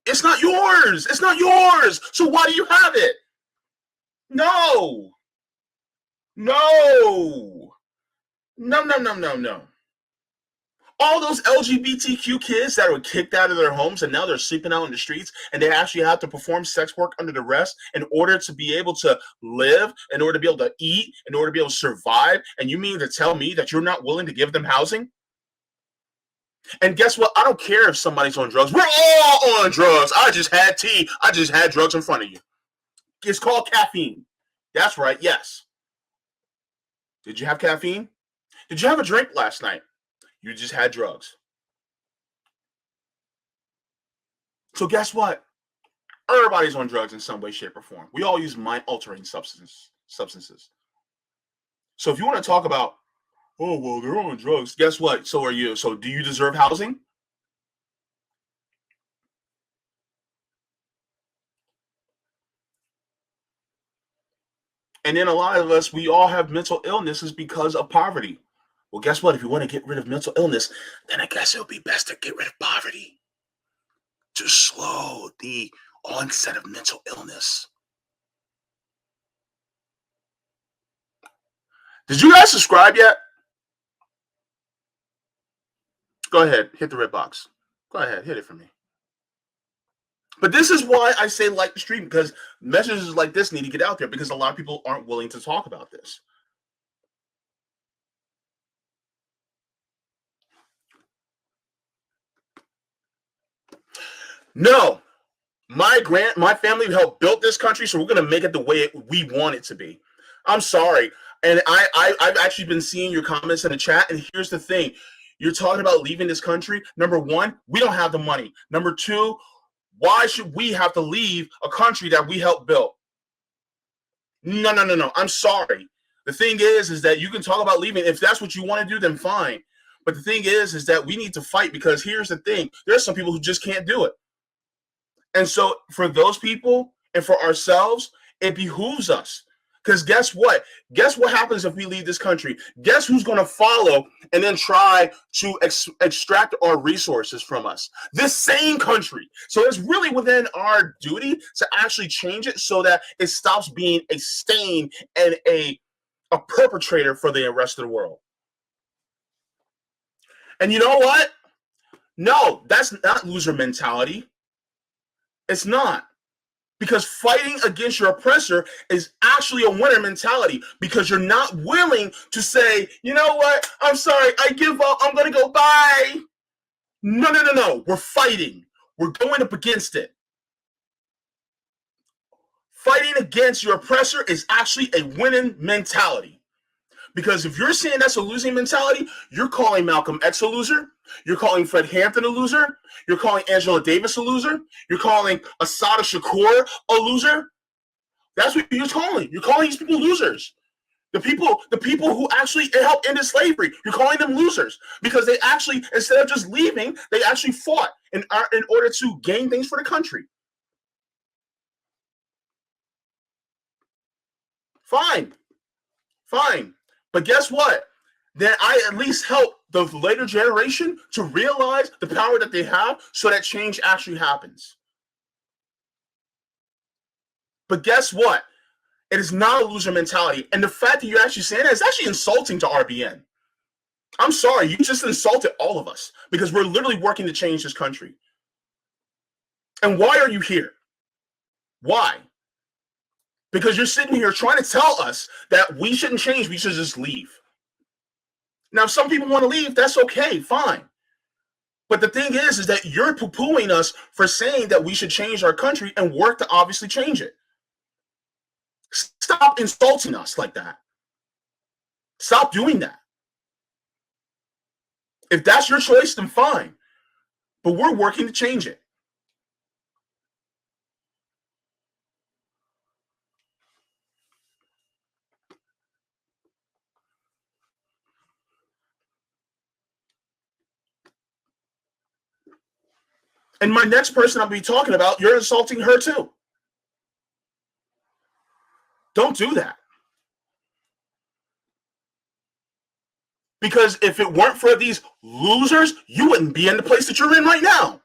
[SPEAKER 1] It's not yours. It's not yours. So why do you have it? No. All those LGBTQ kids that were kicked out of their homes and now they're sleeping out in the streets and they actually have to perform sex work under duress in order to be able to live, in order to be able to eat, in order to be able to survive. And you mean to tell me that you're not willing to give them housing? And guess what? I don't care if somebody's on drugs. We're all on drugs. I just had tea. I just had drugs in front of you. It's called caffeine. That's right. Yes. Did you have caffeine? Did you have a drink last night? You just had drugs. So guess what? Everybody's on drugs in some way, shape, or form. We all use mind-altering substances. So if you want to talk about, oh, well, they're on drugs, guess what? So are you. So do you deserve housing? And then a lot of us, we all have mental illnesses because of poverty. Well, guess what? If you want to get rid of mental illness, then I guess it would be best to get rid of poverty to slow the onset of mental illness. Did you guys subscribe yet? Go ahead, hit the red box. Go ahead, hit it for me. But this is why I say like the stream, because messages like this need to get out there because a lot of people aren't willing to talk about this. No, my family helped build this country, so we're gonna make it the way we want it to be. I'm sorry, and I've actually been seeing your comments in the chat, and here's the thing: you're talking about leaving this country. Number one, we don't have the money. Number two, why should we have to leave a country that we helped build? No. I'm sorry. The thing is that you can talk about leaving. If that's what you want to do, then fine. But the thing is that we need to fight because here's the thing: there's some people who just can't do it. And so for those people and for ourselves, it behooves us Because guess what? Guess what happens if we leave this country? Guess who's going to follow and then try to extract our resources from us? This same country. So it's really within our duty to actually change it so that it stops being a stain and a perpetrator for the rest of the world. And you know what? No, that's not loser mentality. It's not. Because fighting against your oppressor is actually a winner mentality, because you're not willing to say, you know what, I'm sorry, I give up, I'm going to go, bye. No. We're fighting. We're going up against it. Fighting against your oppressor is actually a winning mentality. Because if you're saying that's a losing mentality, you're calling Malcolm X a loser. You're calling Fred Hampton a loser. You're calling Angela Davis a loser. You're calling Assata Shakur a loser. That's what you're calling. You're calling these people losers. The people who actually helped end slavery, you're calling them losers because they actually, instead of just leaving, they actually fought in order to gain things for the country. Fine. But guess what? Then I at least help the later generation to realize the power that they have so that change actually happens. But guess what? It is not a loser mentality. And the fact that you're actually saying that is actually insulting to RBN. I'm sorry, you just insulted all of us because we're literally working to change this country. And why are you here? Why? Because you're sitting here trying to tell us that we shouldn't change, we should just leave. Now, if some people want to leave, that's okay, fine. But the thing is that you're poo-pooing us for saying that we should change our country and work to obviously change it. Stop insulting us like that. Stop doing that. If that's your choice, then fine. But we're working to change it. And my next person I'll be talking about, you're insulting her too. Don't do that. Because if it weren't for these losers, you wouldn't be in the place that you're in right now.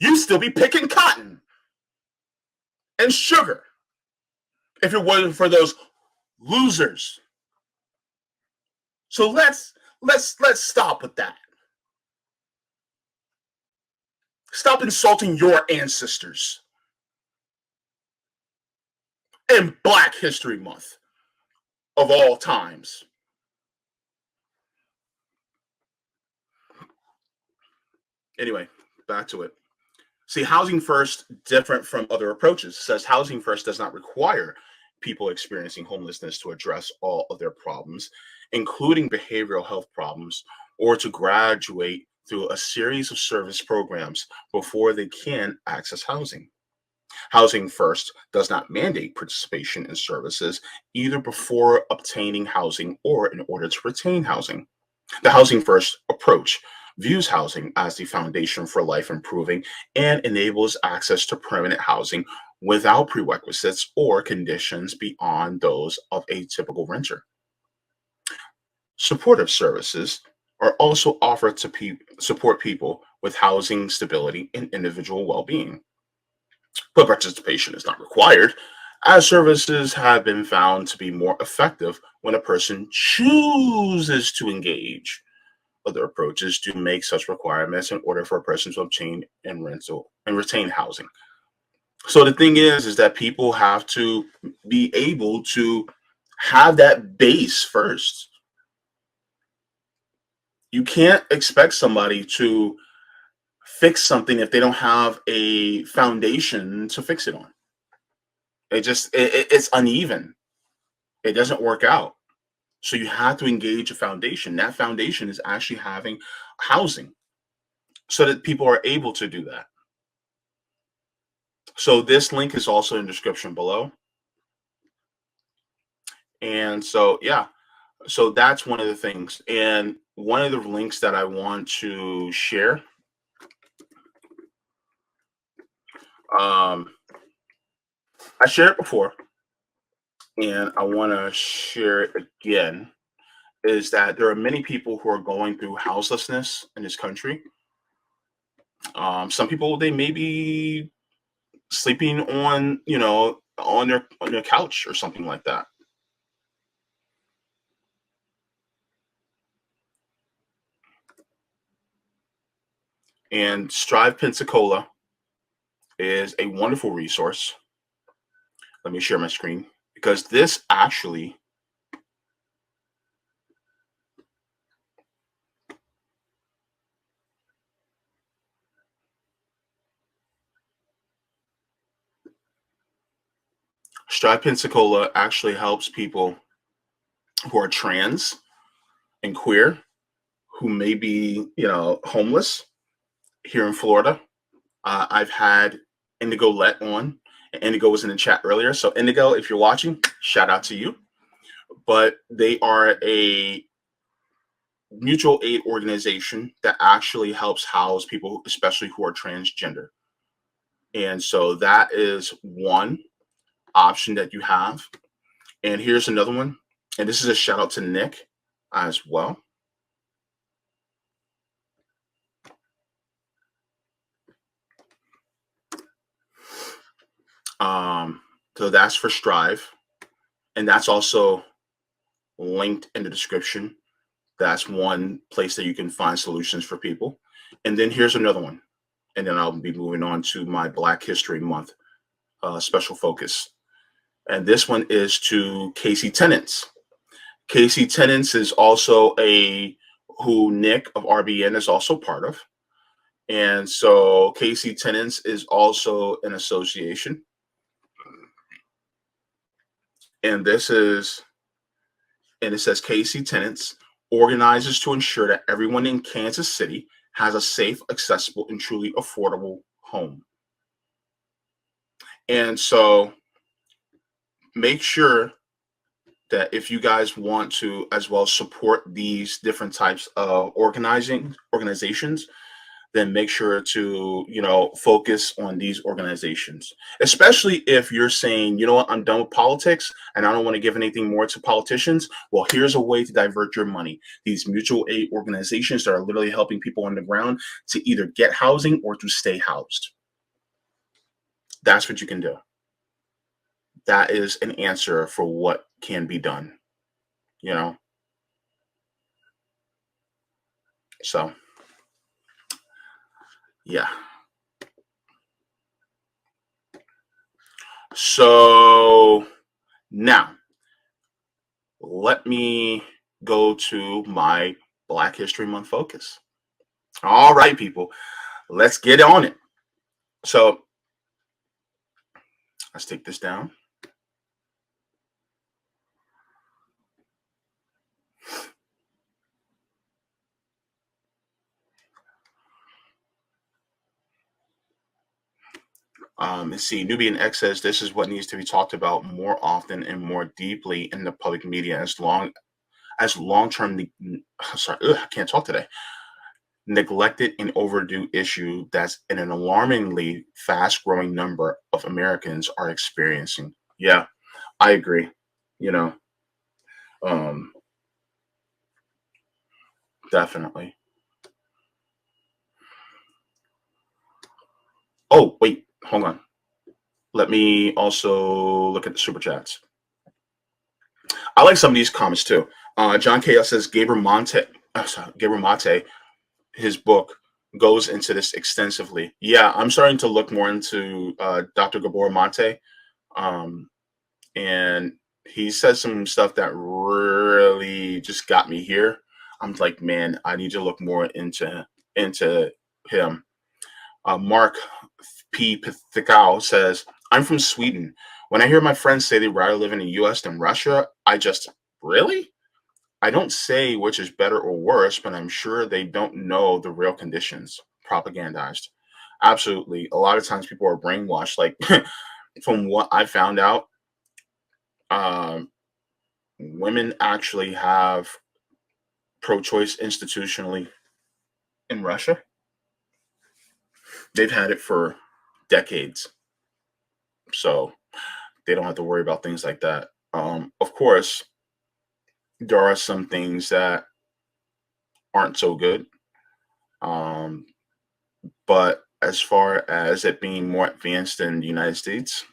[SPEAKER 1] You'd still be picking cotton and sugar if it wasn't for those losers. So let's stop with that. Stop insulting your ancestors in Black History Month of all times. Anyway, back to it. See, Housing First, different from other approaches, says Housing First does not require people experiencing homelessness to address all of their problems, including behavioral health problems, or to graduate through a series of service programs before they can access housing. Housing First does not mandate participation in services either before obtaining housing or in order to retain housing. The Housing First approach views housing as the foundation for life improving and enables access to permanent housing without prerequisites or conditions beyond those of a typical renter. Supportive services are also offered to support people with housing stability and individual well-being. But participation is not required, as services have been found to be more effective when a person chooses to engage. Other approaches do make such requirements in order for a person to obtain and retain housing. So the thing is that people have to be able to have that base first. You can't expect somebody to fix something if they don't have a foundation to fix it on. It's uneven. It doesn't work out. So you have to engage a foundation. That foundation is actually having housing so that people are able to do that. So this link is also in the description below. And so, yeah, so that's one of the things. And one of the links that I want to share, I shared it before, and I want to share it again, is that there are many people who are going through houselessness in this country. Some people, they may be sleeping on, on their couch or something like that. And Strive Pensacola is a wonderful resource. Let me share my screen, because this actually Strive Pensacola actually helps people who are trans and queer, who may be, homeless here in Florida. I've had Indigo Let on. Indigo was in the chat earlier. So Indigo, if you're watching, shout out to you. But they are a mutual aid organization that actually helps house people, especially who are transgender. And so that is one option that you have. And here's another one. And this is a shout out to Nick as well. So that's for Strive. And that's also linked in the description. That's one place that you can find solutions for people. And then here's another one. And then I'll be moving on to my Black History Month special focus. And this one is to Casey Tennants. Casey Tennants is also who Nick of RBN is also part of. And so Casey Tennants is also an association. And it says Casey Tennants organizes to ensure that everyone in Kansas City has a safe, accessible, and truly affordable home. And so make sure that if you guys want to as well support these different types of organizations, then make sure to, focus on these organizations, especially if you're saying, you know what, I'm done with politics and I don't want to give anything more to politicians. Well, here's a way to divert your money. These mutual aid organizations that are literally helping people on the ground to either get housing or to stay housed. That's what you can do. That is an answer for what can be done, So, yeah. So now let me go to my Black History Month focus. All right, people, let's get on it. So let's take this down. Let's see. Nubian X says this is what needs to be talked about more often and more deeply in the public media as long-term. Sorry, I can't talk today. Neglected and overdue issue that's an alarmingly fast-growing number of Americans are experiencing. Yeah, I agree. Definitely. Oh, wait, hold on. Let me also look at the super chats. I like some of these comments too. John Chaos says Gabriel Mate, his book goes into this extensively. Yeah, I'm starting to look more into Dr. Gabor Mate, and he says some stuff that really just got me here. I'm like, man, I need to look more into him. Mark P. Pithikau says, I'm from Sweden. When I hear my friends say they'd rather live in the US than Russia, really? I don't say which is better or worse, but I'm sure they don't know the real conditions. Propagandized. Absolutely. A lot of times people are brainwashed. Like, from what I found out, women actually have pro-choice institutionally in Russia. They've had it for decades. So they don't have to worry about things like that. Of course, there are some things that aren't so good. Um, but as far as it being more advanced in the United States,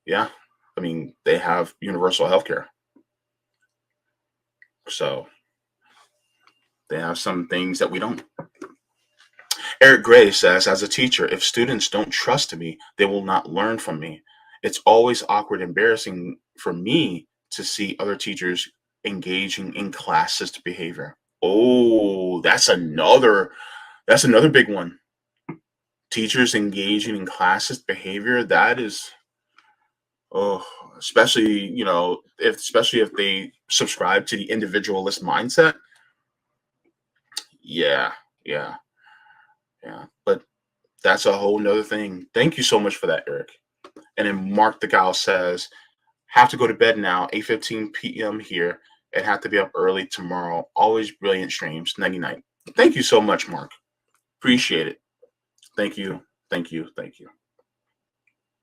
[SPEAKER 1] yeah, I mean, they have universal healthcare. So they have some things that we don't. Eric Gray says, as a teacher, if students don't trust me, they will not learn from me. It's always awkward, embarrassing for me to see other teachers engaging in classist behavior. Oh, that's another big one. Teachers engaging in classist behavior, that is, oh, especially, especially if they subscribe to the individualist mindset. Yeah, yeah, yeah. But that's a whole nother thing. Thank you so much for that, Eric. And then Mark the Gal says, have to go to bed now, 8:15 p.m. here, and have to be up early tomorrow. Always brilliant streams. 99. Thank you so much, Mark. Appreciate it. Thank you. Thank you. Thank you.